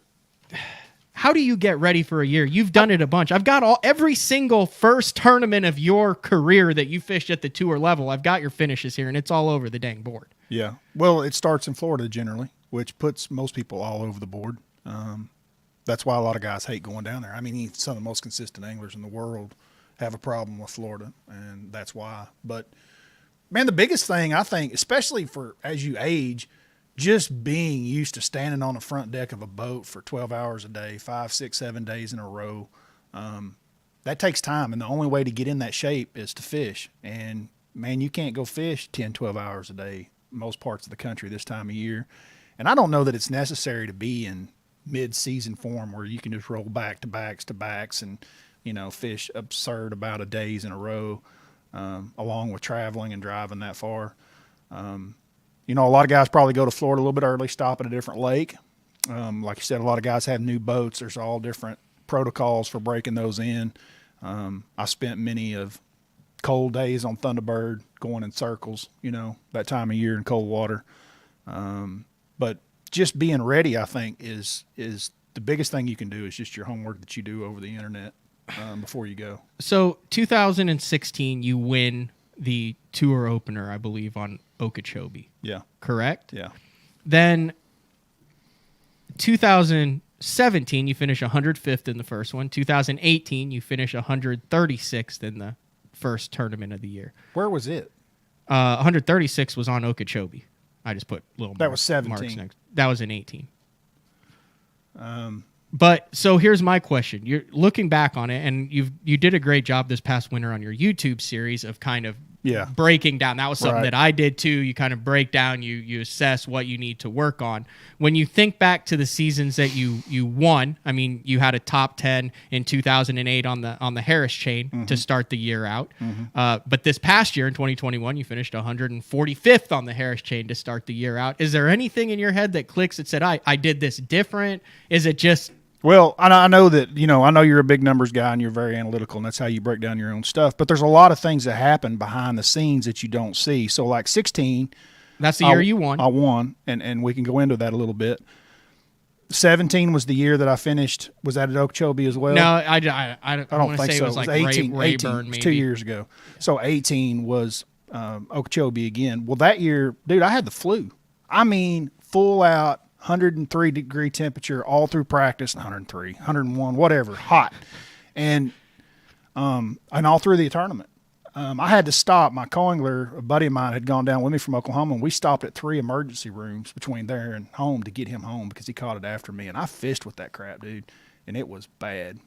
How do you get ready for a year? You've done it a bunch. I've got every single first tournament of your career that you fished at the tour level. I've got your finishes here, and it's all over the dang board. Yeah. Well, it starts in Florida generally, which puts most people all over the board. That's why a lot of guys hate going down there. I mean, some of the most consistent anglers in the world have a problem with Florida, and that's why. But, man, the biggest thing I think, especially for as you age, just being used to standing on the front deck of a boat for 12 hours a day, 5, 6, 7 days in a row, that takes time. And the only way to get in that shape is to fish. And, man, you can't go fish 10, 12 hours a day most parts of the country this time of year. And I don't know that it's necessary to be in mid-season form where you can just roll back to backs and, fish absurd about a days in a row, along with traveling and driving that far. A lot of guys probably go to Florida a little bit early, stop at a different lake. Like you said, a lot of guys have new boats. There's all different protocols for breaking those in. I spent many of cold days on Thunderbird going in circles, that time of year in cold water. But just being ready, I think, is the biggest thing you can do is just your homework that you do over the internet before you go. So 2016, you win the tour opener, I believe, on Okeechobee. Yeah. Correct? Yeah. Then 2017, you finish 105th in the first one. 2018, you finish 136th in the first tournament of the year. Where was it? 136 was on Okeechobee. I just put little that was 17. Marks next. That was in 18. But so here's my question. You're looking back on it, and you did a great job this past winter on your YouTube series of kind of breaking down. That was something that I did too. You kind of break down, you assess what you need to work on. When you think back to the seasons that you won, I mean, you had a top 10 in 2008 on the Harris chain to start the year out. But this past year in 2021, you finished 145th on the Harris chain to start the year out. Is there anything in your head that clicks that said, I did this different? Is it just... Well, I know that, I know you're a big numbers guy and you're very analytical, and that's how you break down your own stuff. But there's a lot of things that happen behind the scenes that you don't see. So, like 16. That's the year you won. I won, and we can go into that a little bit. 17 was the year that I finished. Was that at Okeechobee as well? No, I don't want to think say so. It was like 18. Rayburn, 18 maybe. 2 years ago. So 18 was Okeechobee again. Well, that year, dude, I had the flu. I mean, full out. 103-degree temperature all through practice, 103, 101, whatever, hot, and all through the tournament. I had to stop. My co-angler, a buddy of mine, had gone down with me from Oklahoma, and we stopped at 3 emergency rooms between there and home to get him home because he caught it after me. And I fished with that crap, dude, and it was bad,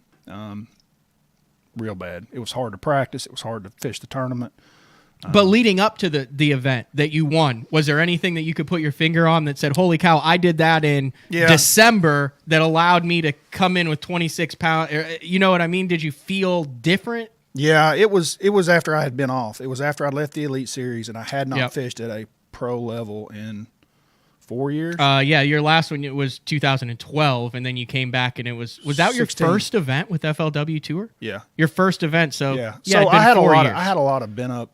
real bad. It was hard to practice. It was hard to fish the tournament. But leading up to the event that you won, was there anything that you could put your finger on that said, holy cow, I did that in December that allowed me to come in with 26 pounds? You know what I mean? Did you feel different? Yeah, it was after I had been off. It was after I left the Elite Series, and I had not fished at a pro level in 4 years. Yeah, your last one, it was 2012, and then you came back, and it was that 16. Your first event with FLW Tour? Yeah. Your first event, so So I had a lot of bent up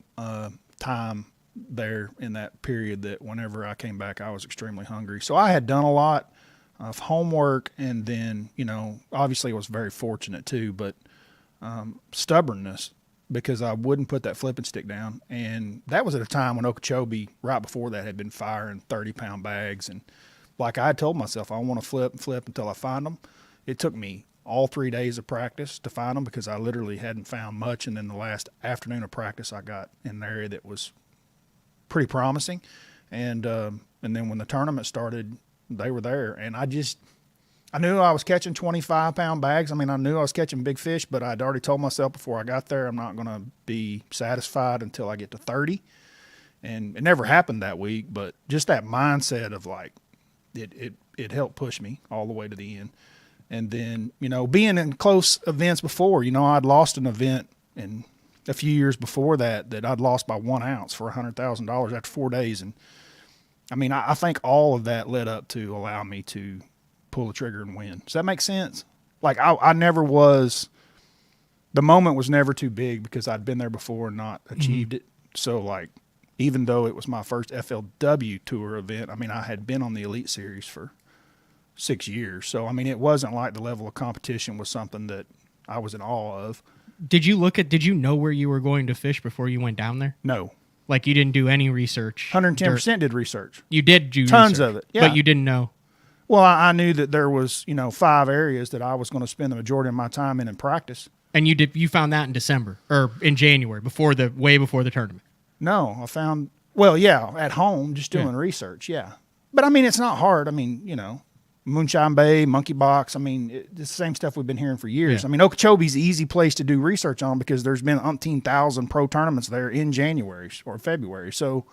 time there in that period that whenever I came back, I was extremely hungry. So I had done a lot of homework, and then, obviously I was very fortunate too, but stubbornness, because I wouldn't put that flipping stick down. And that was at a time when Okeechobee, right before that, had been firing 30-pound bags. And like I had told myself, I want to flip and flip until I find them. It took me all 3 days of practice to find them because I literally hadn't found much. And then the last afternoon of practice, I got in an area that was pretty promising. And then when the tournament started, they were there. And I knew I was catching 25-pound bags. I mean, I knew I was catching big fish, but I'd already told myself before I got there, I'm not going to be satisfied until I get to 30. And it never happened that week, but just that mindset of like, it helped push me all the way to the end. And then, being in close events before, I'd lost an event in a few years before that I'd lost by 1 ounce for $100,000 after 4 days. And I mean, I think all of that led up to allow me to pull the trigger and win. Does that make sense? Like I never was, the moment was never too big because I'd been there before and not achieved it. So like even though it was my first FLW tour event. I mean, I had been on the Elite Series for 6 years. So, I mean, it wasn't like the level of competition was something that I was in awe of. Did you know where you were going to fish before you went down there? No. Like you didn't do any research? 110% did research. You did do tons research, of it, yeah. but you didn't know. Well, I knew that there was, 5 areas that I was going to spend the majority of my time in practice. And you found that in December or in January, way before the tournament? No, I found, at home, just doing research, yeah. But, I mean, it's not hard. I mean, Moonshine Bay, Monkey Box, I mean, it's the same stuff we've been hearing for years. Yeah. I mean, Okeechobee's an easy place to do research on because there's been umpteen thousand pro tournaments there in January or February. So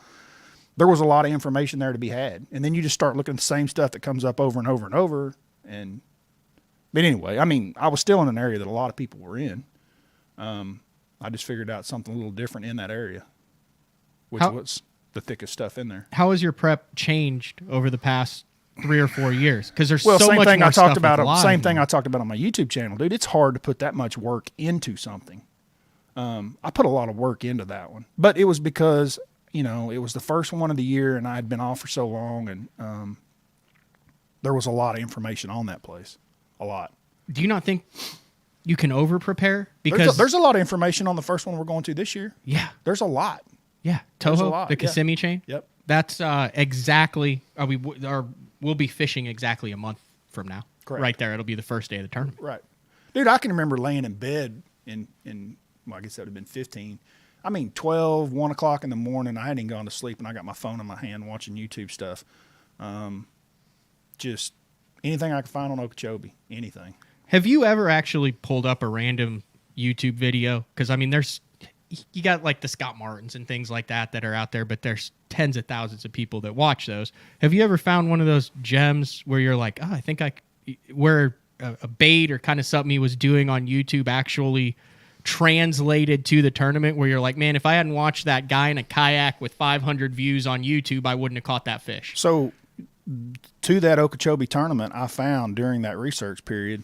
there was a lot of information there to be had. And then you just start looking at the same stuff that comes up over and over and over. But anyway, I mean, I was still in an area that a lot of people were in. I just figured out something a little different in that area, which was the thickest stuff in there. How has your prep changed over the past 3 or 4 years? Because there's so much thing more I talked stuff about. with live. Same thing I talked about on my YouTube channel, dude. It's hard to put that much work into something. I put a lot of work into that one, but it was because it was the first one of the year, and I had been off for so long, and there was a lot of information on that place, a lot. Do you not think you can over prepare? Because there's a lot of information on the first one we're going to this year. Yeah, there's a lot. Yeah, Toho, the Kissimmee chain. Yep, that's exactly. We'll be fishing exactly a month from now. Correct. Right there, it'll be the first day of the tournament. Right, dude. I can remember laying in bed in well, I guess that would have been 15. I mean, 12, 1 o'clock in the morning. I hadn't even gone to sleep, and I got my phone in my hand watching YouTube stuff. Just anything I could find on Okeechobee, anything. Have you ever actually pulled up a random YouTube video? Because, I mean, you got like the Scott Martins and things like that are out there, but there's tens of thousands of people that watch those. Have you ever found one of those gems where you're like, I think where a bait or kind of something he was doing on YouTube actually translated to the tournament, where you're like, man, if I hadn't watched that guy in a kayak with 500 views on YouTube, I wouldn't have caught that fish? So to that Okeechobee tournament, I found during that research period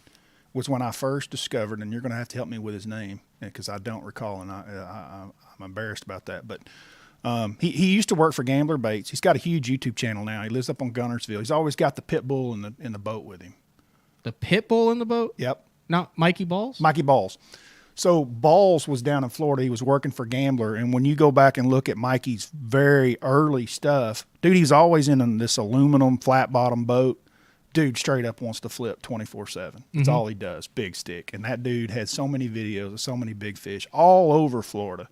was when I first discovered, and you're going to have to help me with his name because I don't recall, and I'm embarrassed about that. But he used to work for Gambler Baits. He's got a huge YouTube channel now. He lives up on Gunnersville. He's always got the pit bull in the boat with him. The pit bull in the boat? Yep. Not Mikey Balls? Mikey Balls. So Balls was down in Florida. He was working for Gambler, and when you go back and look at Mikey's very early stuff, dude, he's always in this aluminum flat bottom boat. Dude straight up wants to flip 24/7. That's all he does, big stick. And that dude had so many videos of so many big fish all over Florida.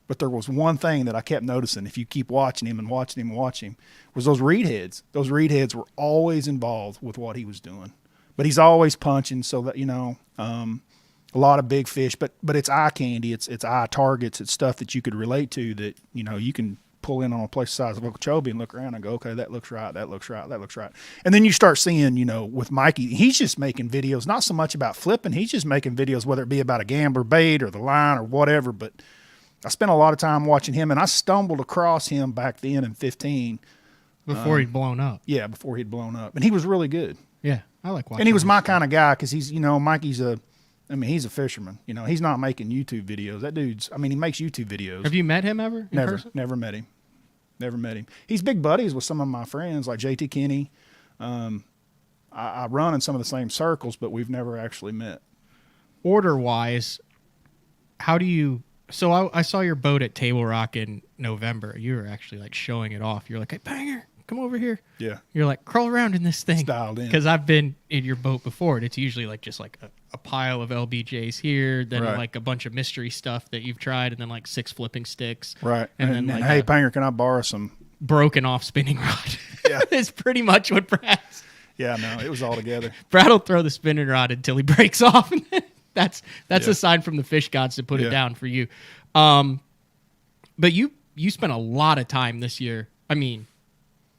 But there was one thing that I kept noticing, if you keep watching him and watching him and watching him, was those reed heads. Those reed heads were always involved with what he was doing. But he's always punching, so that, a lot of big fish. But it's eye candy. It's eye targets. It's stuff that you could relate to that, you can pull in on a place the size of Okeechobee and look around and go, okay, that looks right, that looks right, that looks right. And then you start seeing, with Mikey, he's just making videos, not so much about flipping. He's just making videos, whether it be about a gambler bait or the line or whatever. But I spent a lot of time watching him, and I stumbled across him back then in 15. Before he'd blown up. Yeah, before he'd blown up. And he was really good. Yeah, I like watching. And he was my kind of guy because he's, Mikey's he's a fisherman. He's not making YouTube videos. That dude's, he makes YouTube videos. Have you met him ever? Never met him. Never met him. He's big buddies with some of my friends like JT Kinney. I run in some of the same circles, but we've never actually met. Order-wise, how do you... So I saw your boat at Table Rock in November. You were actually like showing it off. You're like, hey, Banger, come over here. Yeah. You're like, crawl around in this thing. It's dialed in. Because I've been in your boat before, and it's usually like just like a pile of LBJs here, then like a bunch of mystery stuff that you've tried, and then like 6 flipping sticks. Right. And then like hey, Banger, can I borrow some? Broken off spinning rod. Yeah. It's pretty much what Brad's. Yeah, no, it was all together. Brad will throw the spinning rod until he breaks off. And that's a sign from the fish gods to put it down for you. But you spent a lot of time this year.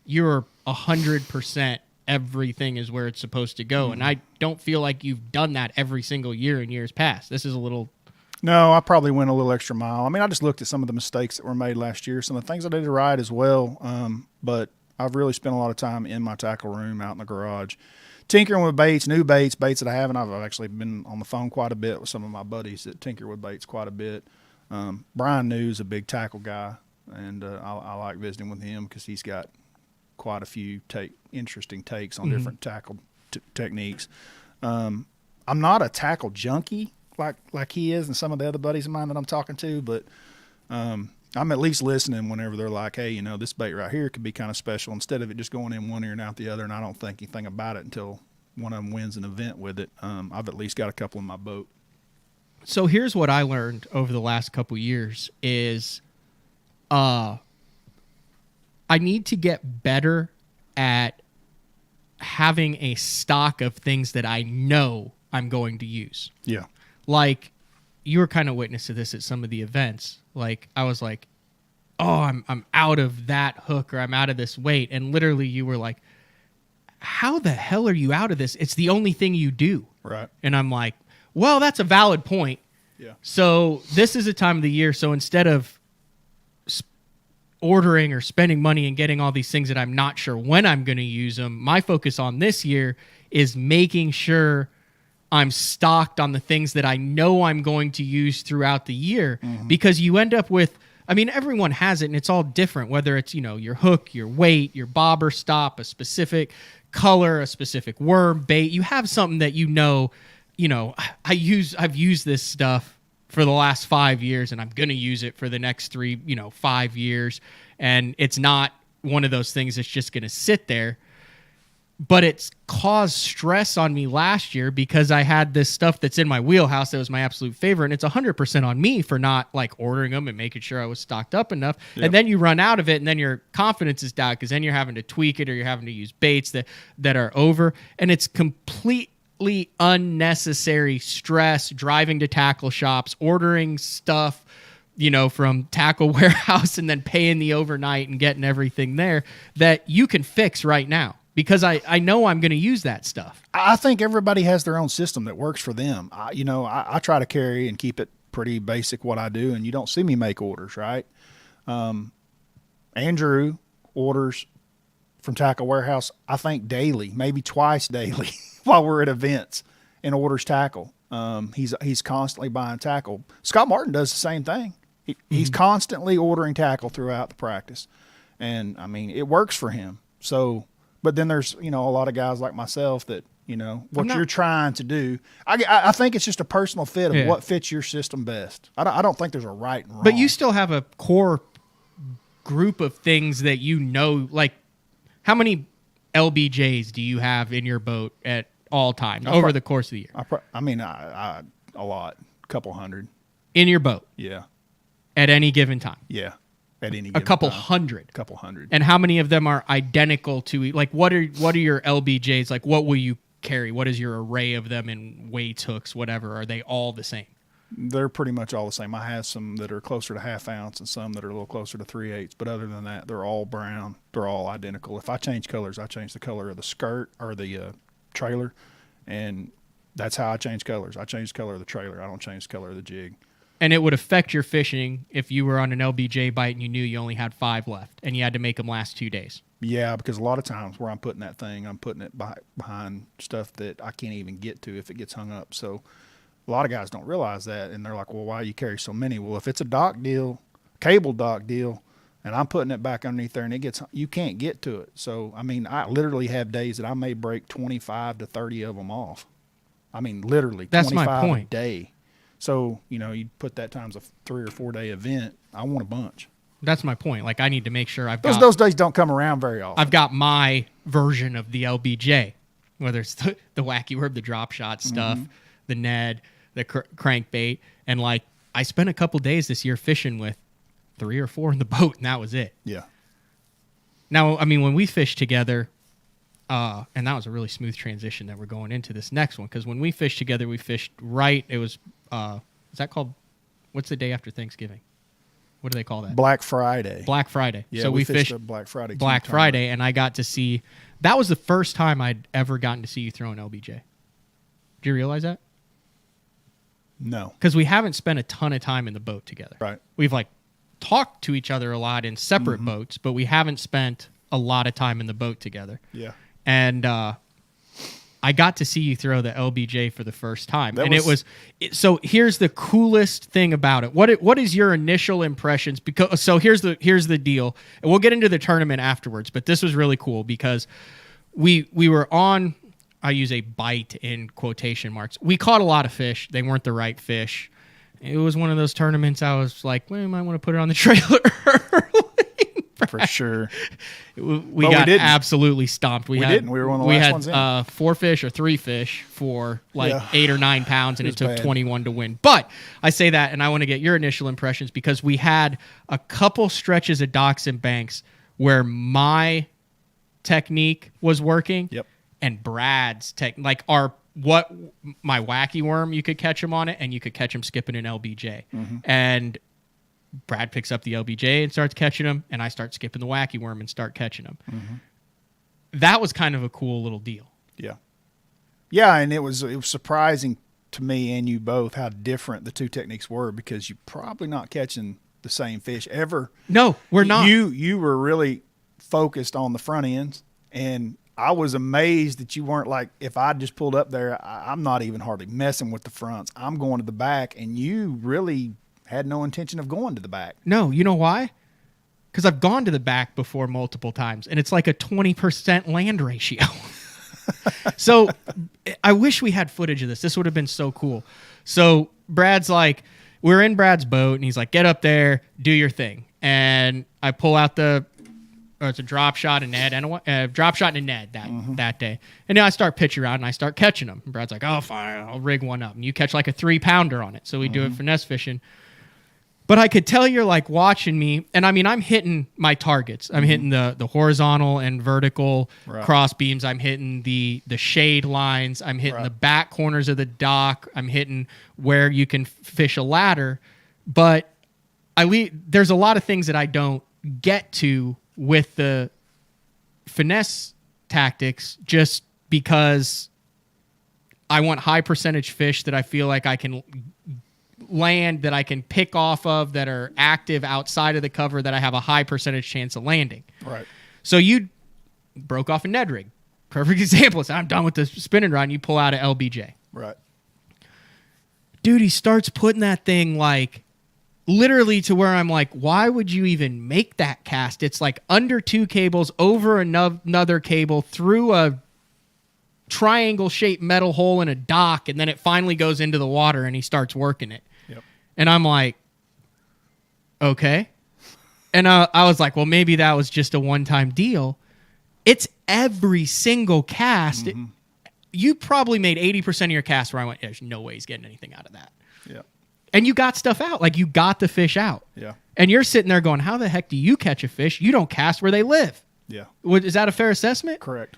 You're 100% everything is where it's supposed to go. And I don't feel like you've done that every single year in years past. This is a little... No, I probably went a little extra mile. I just looked at some of the mistakes that were made last year, some of the things I did right as well. But I've really spent a lot of time in my tackle room, out in the garage, tinkering with baits, new baits that I haven't. I've actually been on the phone quite a bit with some of my buddies that tinker with baits quite a bit. Brian New's a big tackle guy. and I like visiting with him because he's got quite a few interesting takes on different tackle techniques. I'm not a tackle junkie like he is and some of the other buddies of mine that I'm talking to, but I'm at least listening whenever they're like, hey, this bait right here could be kind of special, instead of it just going in one ear and out the other, and I don't think anything about it until one of them wins an event with it. I've at least got a couple in my boat. So here's what I learned over the last couple years is I need to get better at having a stock of things that I know I'm going to use. Yeah. Like, you were kind of witness to this at some of the events. Like, I was like, oh, I'm out of that hook, or I'm out of this weight. And literally you were like, how the hell are you out of this? It's the only thing you do. Right. And I'm like, well, that's a valid point. Yeah. So this is a time of the year. So instead of ordering or spending money and getting all these things that I'm not sure when I'm going to use them, my focus on this year is making sure I'm stocked on the things that I know I'm going to use throughout the year, because you end up with, everyone has it and it's all different, whether it's, your hook, your weight, your bobber stop, a specific color, a specific worm, bait. You have something that I've used this stuff for the last 5 years and I'm going to use it for the next 5 years. And it's not one of those things that's just going to sit there. But it's caused stress on me last year because I had this stuff that's in my wheelhouse that was my absolute favorite. And it's 100% on me for not ordering them and making sure I was stocked up enough. Yep. And then you run out of it and then your confidence is down because then you're having to tweak it or you're having to use baits that are over. And it's completely unnecessary stress driving to tackle shops, ordering stuff, from Tackle Warehouse and then paying the overnight and getting everything there that you can fix right now. Because I know I'm going to use that stuff. I think everybody has their own system that works for them. I try to carry and keep it pretty basic what I do, and you don't see me make orders, right? Andrew orders from Tackle Warehouse, I think daily, maybe twice daily while we're at events, and orders tackle. He's constantly buying tackle. Scott Martin does the same thing. He's constantly ordering tackle throughout the practice. And, it works for him. So... But then there's, a lot of guys like myself that, what you're trying to do. I think it's just a personal fit of what fits your system best. I don't think there's a right and wrong. But you still have a core group of things that like how many LBJs do you have in your boat at all times over the course of the year? A lot, a couple hundred. In your boat? Yeah. At any given time? Yeah. At any given a couple time. hundred. Couple hundred. And how many of them are identical to, what are your LBJs? Like, what will you carry? What is your array of them in weights, hooks, whatever? Are they all the same? They're pretty much all the same. I have some that are closer to half ounce and some that are a little closer to 3/8. But other than that, they're all brown. They're all identical. If I change colors, I change the color of the skirt or the trailer. And that's how I change colors. I change the color of the trailer. I don't change the color of the jig. And it would affect your fishing if you were on an LBJ bite and you knew you only had 5 left and you had to make them last 2 days. Yeah, because a lot of times where I'm putting that thing, I'm putting it behind stuff that I can't even get to if it gets hung up. So a lot of guys don't realize that, and they're like, well, why do you carry so many? Well, if it's a dock deal, cable dock deal, and I'm putting it back underneath there and you can't get to it. So, I literally have days that I may break 25 to 30 of them off. Literally That's 25 my point. A day. So, you put that times a 3 or 4 day event, I want a bunch. That's my point. I need to make sure those days don't come around very often. I've got my version of the LBJ, whether it's the wacky worm, the drop shot stuff, the Ned, the crankbait. And I spent a couple days this year fishing with 3 or 4 in the boat, and that was it. Yeah. Now, when we fished together, and that was a really smooth transition that we're going into this next one, because when we fished together, we fished it was, is that called, what's the day after Thanksgiving? What do they call that? Black Friday. Black Friday. Yeah, so we fished Black Friday. Black Friday, and I got to see, that was the first time I'd ever gotten to see you throw an LBJ. Do you realize that? No. Because we haven't spent a ton of time in the boat together. Right. We've talked to each other a lot in separate boats, but we haven't spent a lot of time in the boat together. Yeah. And I got to see you throw the LBJ for the first time. So here's the coolest thing about it. What is your initial impressions? Because so here's the deal. And we'll get into the tournament afterwards, but this was really cool because we were on, I use a bite in quotation marks. We caught a lot of fish. They weren't the right fish. It was one of those tournaments I was like, well, you might want to put it on the trailer for sure. We got absolutely stomped. We didn't. We were one of the last ones in. We had 4 fish or 3 fish for 8 or 9 pounds, and it took bad. 21 to win. But I say that, and I want to get your initial impressions because we had a couple stretches of docks and banks where my technique was working, and Brad's my wacky worm, you could catch him on it, and you could catch him skipping an LBJ. And Brad picks up the LBJ and starts catching him, and I start skipping the wacky worm and start catching him. That was kind of a cool little deal. Yeah, and it was surprising to me and you both how different the two techniques were because you're probably not catching the same fish ever. No, we're not. You were really focused on the front ends, and I was amazed that you weren't like, if I just pulled up there, I'm not even hardly messing with the fronts. I'm going to the back, and you really had no intention of going to the back. No, you know why? Because I've gone to the back before multiple times, and it's like a 20% land ratio. So I wish we had footage of this. This would have been so cool. So Brad's like, we're in Brad's boat, and he's like, get up there, do your thing. And I pull out it's a drop shot and Ned and a drop shot and a Ned that day. And then I start pitching around and I start catching them. And Brad's like, oh, fine, I'll rig one up. And you catch like a 3-pounder on it. So we do it finesse fishing. But I could tell you're like watching me. And I mean, I'm hitting my targets. I'm hitting the horizontal and vertical cross beams. I'm hitting the shade lines. I'm hitting the back corners of the dock. I'm hitting where you can fish a ladder. But there's a lot of things that I don't get to with the finesse tactics just because I want high percentage fish that I feel like I can land, that I can pick off of, that are active outside of the cover, that I have a high percentage chance of landing. Right. So you broke off a Ned rig. Perfect example. So I'm done with the spinning rod. You pull out an LBJ. Right. Dude, he starts putting that thing like literally to where I'm like, why would you even make that cast? It's like under 2 cables, over another cable, through a triangle-shaped metal hole in a dock, and then it finally goes into the water, and he starts working it. And I'm like, okay. And I was like, well, maybe that was just a one-time deal. It's every single cast. You probably made 80% of your cast where I went, there's no way he's getting anything out of that. Yeah. And you got stuff out. Like, you got the fish out. Yeah. And you're sitting there going, how the heck do you catch a fish? You don't cast where they live. Yeah. Is that a fair assessment? Correct.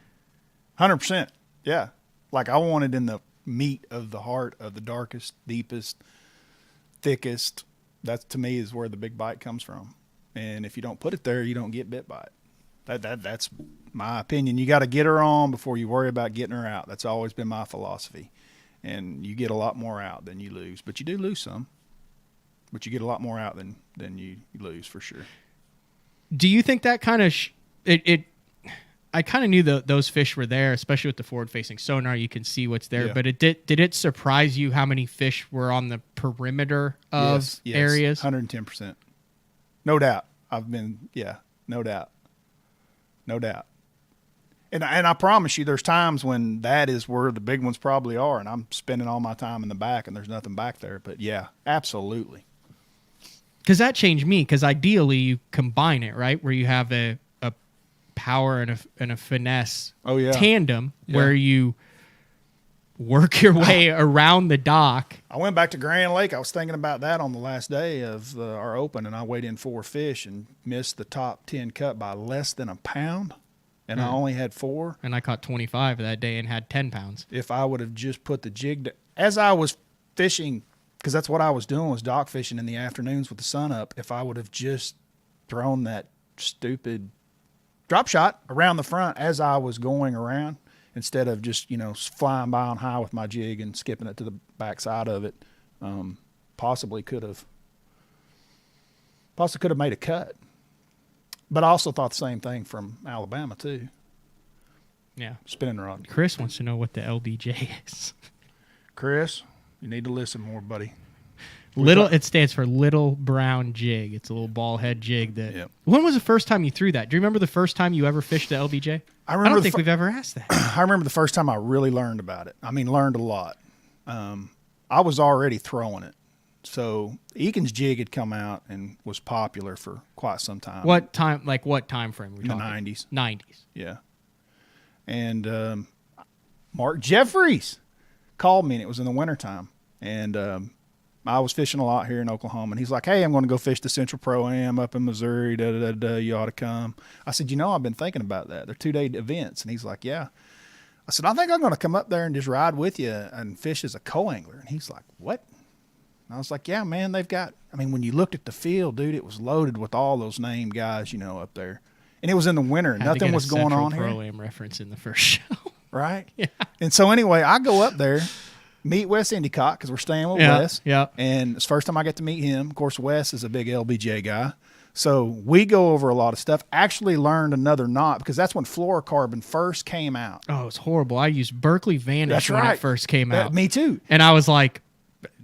100%. Yeah. Like, I wanted in the meat of the heart of the darkest, deepest, thickest. That, to me, is where the big bite comes from. And if you don't put it there, you don't get bit by it. That's my opinion. You got to get her on before you worry about getting her out. That's always been my philosophy. And you get a lot more out than you lose. But you do lose some. But you get a lot more out than you lose, for sure. Do you think that kind of I kind of knew those fish were there, especially with the forward-facing sonar. You can see what's there. Yeah. But did it surprise you how many fish were on the perimeter of areas? 110%. No doubt. No doubt. No doubt. And I promise you, there's times when that is where the big ones probably are, and I'm spending all my time in the back, and there's nothing back there. But, yeah, absolutely. Because that changed me, because ideally you combine it, right, where you have a power and a finesse tandem where you work your way around the dock. I went back to Grand Lake. I was thinking about that on the last day of our open, and I weighed in 4 fish and missed the top 10 cut by less than a pound. And I only had 4. And I caught 25 that day and had 10 pounds. If I would have just put the jig as I was fishing, because that's what I was doing, was dock fishing in the afternoons with the sun up. If I would have just thrown that stupid drop shot around the front as I was going around, instead of just, flying by on high with my jig and skipping it to the back side of it, possibly could have made a cut. But I also thought the same thing from Alabama, too. Yeah. Spinning rod. Chris wants to know what the LBJ is. Chris, you need to listen more, buddy. It stands for Little Brown Jig. It's a little ball head jig. When was the first time you threw that? Do you remember the first time you ever fished the LBJ? I don't think we've ever asked that. I remember the first time I really learned about it. I mean, learned a lot. I was already throwing it. So Eakin's jig had come out and was popular for quite some time. What time? Like what time frame? In the 90s. 90s. Yeah. And Mark Jeffries called me, and it was in the wintertime. And I was fishing a lot here in Oklahoma, and he's like, hey, I'm going to go fish the Central Pro-Am up in Missouri, you ought to come. I said, I've been thinking about that. They're 2-day events. And he's like, yeah. I said, I think I'm going to come up there and just ride with you and fish as a co-angler. And he's like, what? And I was like, yeah, man, when you looked at the field, dude, it was loaded with all those named guys, up there. And it was in the winter. Nothing was going on here. Pro-Am reference in the first show. Right? Yeah. And so anyway, I go up there, meet Wes Endicott, because we're staying with Wes. Yeah. And it's the first time I get to meet him. Of course, Wes is a big LBJ guy. So we go over a lot of stuff. Actually learned another knot, because that's when fluorocarbon first came out. Oh, it's horrible. I used Berkeley Vanish when it first came out. Me too. And I was like,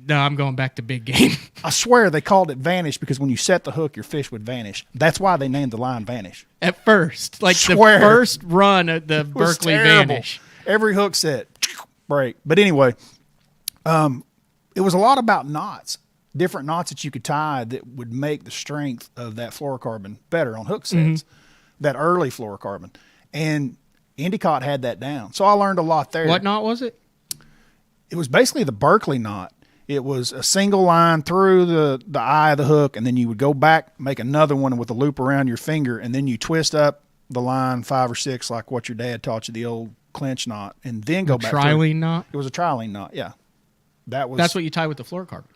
no, I'm going back to big game. I swear they called it Vanish because when you set the hook, your fish would vanish. That's why they named the line Vanish. At first. The first run of the Berkeley Vanish. Every hook set, break. But anyway, it was a lot about knots, different knots that you could tie that would make the strength of that fluorocarbon better on hook sets, that early fluorocarbon. And Endicott had that down. So I learned a lot there. What knot was it? It was basically the Berkeley knot. It was a single line through the eye of the hook, and then you would go back, make another one with a loop around your finger, and then you twist up the line 5 or 6 like what your dad taught you, the old clinch knot, and then go back. Trilene knot? It was a trilene knot, yeah. That's what you tie with the fluorocarbon.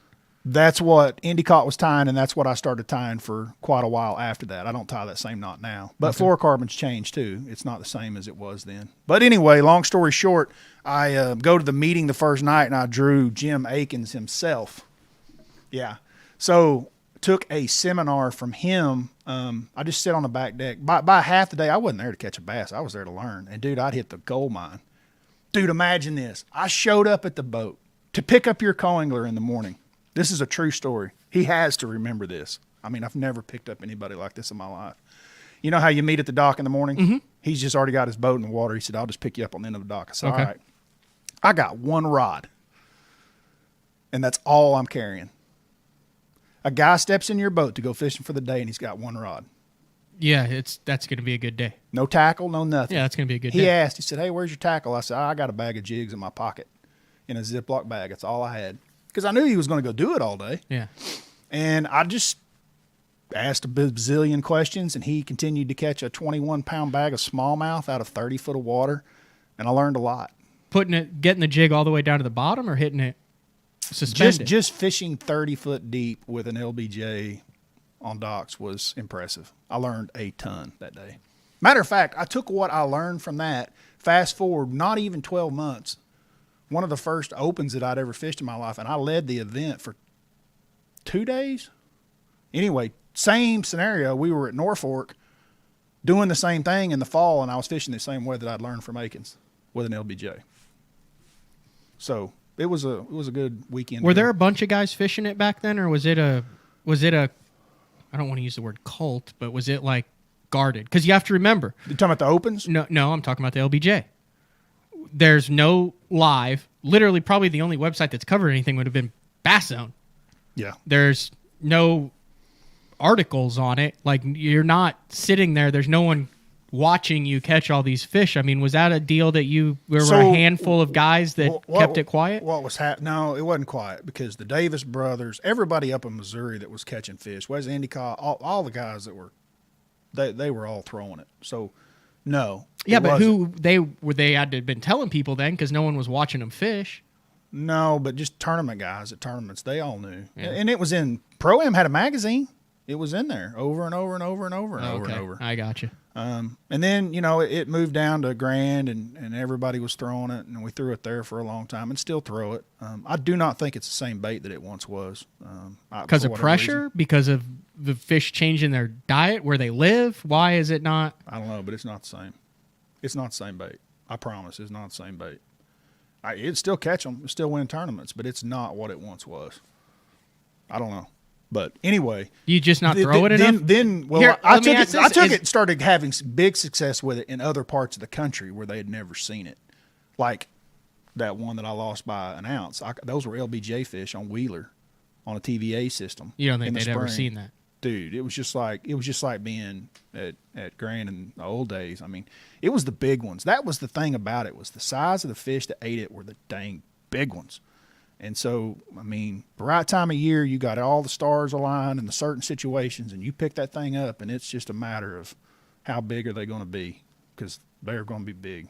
That's what Endicott was tying, and that's what I started tying for quite a while after that. I don't tie that same knot now. But fluorocarbon's changed too. It's not the same as it was then. But anyway, long story short, I go to the meeting the first night, and I drew Jim Akins himself. Yeah. So took a seminar from him. I just sit on the back deck. By half the day, I wasn't there to catch a bass. I was there to learn. And, dude, I'd hit the gold mine. Dude, imagine this. I showed up at the boat to pick up your co-angler in the morning. This is a true story. He has to remember this. I mean, I've never picked up anybody like this in my life. You know how you meet at the dock in the morning? Mm-hmm. He's just already got his boat in the water. He said, I'll just pick you up on the end of the dock. I said, all right. I got one rod, and that's all I'm carrying. A guy steps in your boat to go fishing for the day, and he's got one rod. Yeah, that's going to be a good day. No tackle, no nothing. Yeah, that's going to be a good day. He asked, he said, hey, where's your tackle? I said, I got a bag of jigs in my pocket in a Ziploc bag. That's all I had. Because I knew he was going to go do it all day. Yeah. And I just asked a bazillion questions, and he continued to catch a 21-pound bag of smallmouth out of 30 foot of water, and I learned a lot. Getting the jig all the way down to the bottom, or hitting it suspended? Just fishing 30 foot deep with an LBJ on docks was impressive. I learned a ton that day. Matter of fact, I took what I learned from that, fast forward not even 12 months, one of the first opens that I'd ever fished in my life, and I led the event for 2 days. Anyway, same scenario. We were at Norfolk doing the same thing in the fall, and I was fishing the same way that I'd learned from Akins with an LBJ. So it was a good weekend. Were there a bunch of guys fishing it back then, or was it a I don't want to use the word cult, but was it like guarded? Because you have to remember. You talking about the opens? No, I'm talking about the LBJ. There's no live. Literally, probably the only website that's covered anything would have been Bass Zone. Yeah. There's no articles on it. Like, you're not sitting there. There's no one watching you catch all these fish. I mean, was that a deal that you were a handful of guys that kept it quiet? What was No, it wasn't quiet, because the Davis brothers, everybody up in Missouri that was catching fish, Wes Endicott, all the guys that were, they were all throwing it. So, no. Yeah, but they had to have been telling people then, because no one was watching them fish. No, but just tournament guys at tournaments, they all knew. Yeah. And it was in, Pro-Am had a magazine. It was in there over and over and over and over and over and over. I got you. And then, it moved down to Grand, and everybody was throwing it, and we threw it there for a long time and still throw it. I do not think it's the same bait that it once was. Because of pressure? Reason. Because of the fish changing their diet, where they live? Why is it not? I don't know, but it's not the same. It's not the same bait. I promise, it's not the same bait. It'd still catch them, it'd still win tournaments, but it's not what it once was. I don't know. But anyway, you just not throw it enough. Well, I took it and started having big success with it in other parts of the country where they had never seen it, like that one that I lost by an ounce. Those were LBJ fish on Wheeler, on a TVA system. You don't think they'd ever seen that, dude? It was just like being at Grand in the old days. I mean, it was the big ones. That was the thing about it, was the size of the fish that ate it were the dang big ones. And so, I mean, the right time of year, you got all the stars aligned in the certain situations, and you pick that thing up, and it's just a matter of how big are they going to be, because they're going to be big.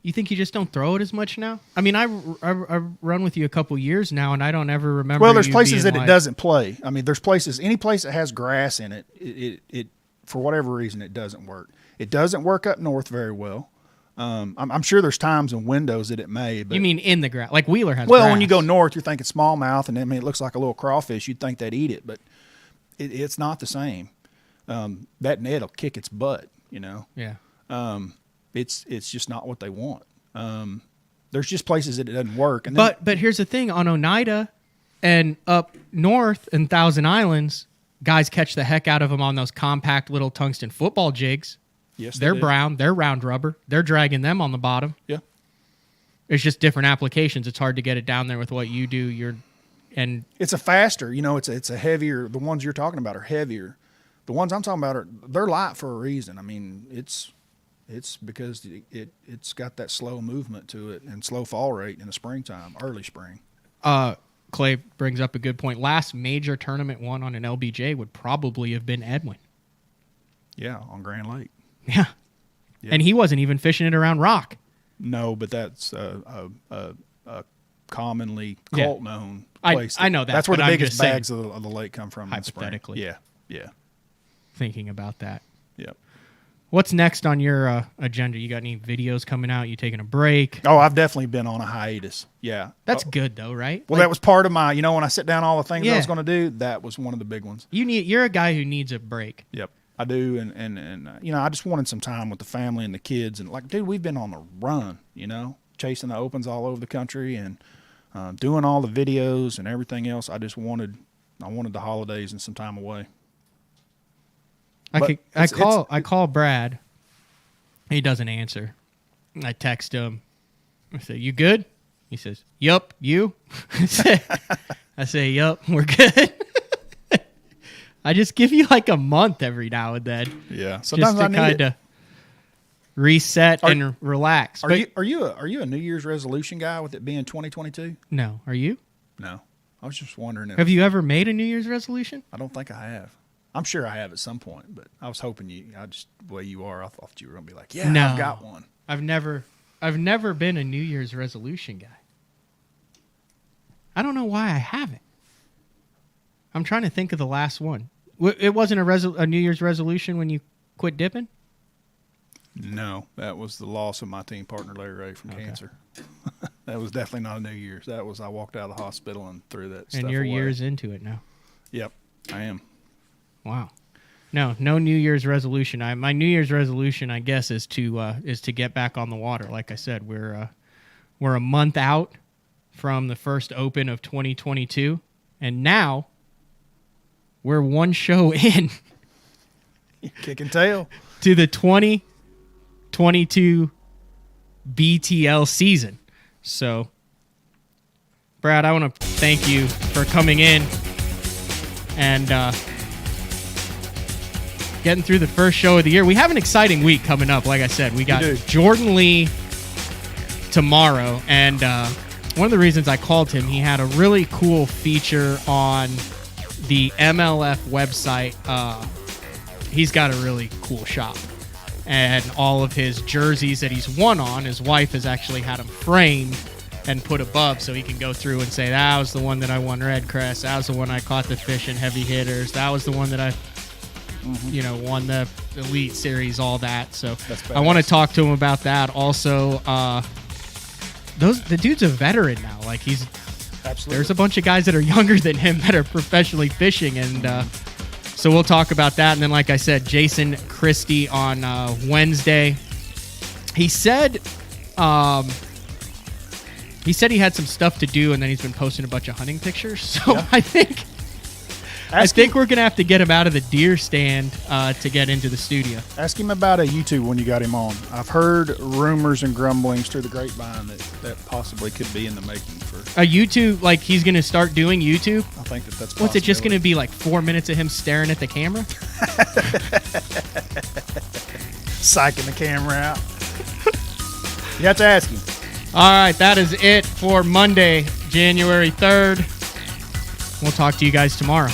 You think you just don't throw it as much now? I mean, I've run with you a couple years now, and I don't ever remember. Well, there's places that it doesn't play. I mean, there's places, any place that has grass in it, it for whatever reason, it doesn't work. It doesn't work up north very well. I'm sure there's times and windows that it may. But you mean in the grass? Like Wheeler has well, grass. when you go north, you're thinking smallmouth, and I mean, it looks like a little crawfish. You'd think they'd eat it, but it's not the same. That net will kick its butt, you know. Yeah. It's just not what they want. There's just places that it doesn't work. And but here's the thing: on Oneida and up north in Thousand Islands, guys catch the heck out of them on those compact little tungsten football jigs. Yes, they're brown. They're round rubber. They're dragging them on the bottom. Yeah. It's just different applications. It's hard to get it down there with what you do. And it's a faster. You know, it's a heavier. The ones you're talking about are heavier. The ones I'm talking about they're light for a reason. I mean, it's because it's got that slow movement to it and slow fall rate in the springtime, early spring. Clay brings up a good point. Last major tournament won on an LBJ would probably have been Edwin. Yeah, on Grand Lake. Yeah. And he wasn't even fishing it around rock. No, but that's a commonly cult-known place. I know that. That's where the biggest bags of the lake come from. Hypothetically. Yeah. Thinking about that. Yep. What's next on your agenda? You got any videos coming out? You taking a break? Oh, I've definitely been on a hiatus. Yeah. That's good, though, right? Well, that was part of my, when I sit down all the things I was going to do, that was one of the big ones. You're a guy who needs a break. Yep. I do, and I just wanted some time with the family and the kids, and like, dude, we've been on the run, chasing the opens all over the country and doing all the videos and everything else. I wanted the holidays and some time away. I call Brad. He doesn't answer. I text him. I say, "You good?" He says, "Yup." You? I say, "Yup, we're good." I just give you like a month every now and then. Yeah. Sometimes just to kind of reset and relax. Are you a New Year's resolution guy with it being 2022? No. Are you? No. I was just wondering if... Have you ever made a New Year's resolution? I don't think I have. I'm sure I have at some point, but I was hoping the way you are, I thought you were going to be like, yeah, no, I've got one. I've never been a New Year's resolution guy. I don't know why I haven't. I'm trying to think of the last one. It wasn't a New Year's resolution when you quit dipping? No, that was the loss of my team partner, Larry Ray, from cancer. That was definitely not a New Year's. That was I walked out of the hospital and threw that stuff away. And you're years into it now. Yep, I am. Wow. No New Year's resolution. My New Year's resolution, I guess, is to get back on the water. Like I said, we're a month out from the first Open of 2022, and now we're one show in. Kicking tail. To the 2022 BTL season. So, Brad, I want to thank you for coming in and getting through the first show of the year. We have an exciting week coming up. Like I said, we got Jordan Lee tomorrow. And one of the reasons I called him, he had a really cool feature on the MLF website. He's got a really cool shop. And all of his jerseys that he's won on, his wife has actually had them framed and put above so he can go through and say, that was the one that I won Red Crest. That was the one I caught the fish in Heavy Hitters. That was the one that I won the Elite Series, all that. So I want to talk to him about that. Also, the dude's a veteran now. Like there's a bunch of guys that are younger than him that are professionally fishing, and so we'll talk about that. And then, like I said, Jason Christie on Wednesday. He said He said he had some stuff to do, and then he's been posting a bunch of hunting pictures. So yeah. I think we're gonna have to get him out of the deer stand to get into the studio. Ask him about a YouTube when you got him on. I've heard rumors and grumblings through the grapevine that possibly could be in the making for a YouTube. Like he's gonna start doing YouTube. I think that's. What's it just gonna be like 4 minutes of him staring at the camera, psyching the camera out? You have to ask him. All right, that is it for Monday, January 3rd. We'll talk to you guys tomorrow.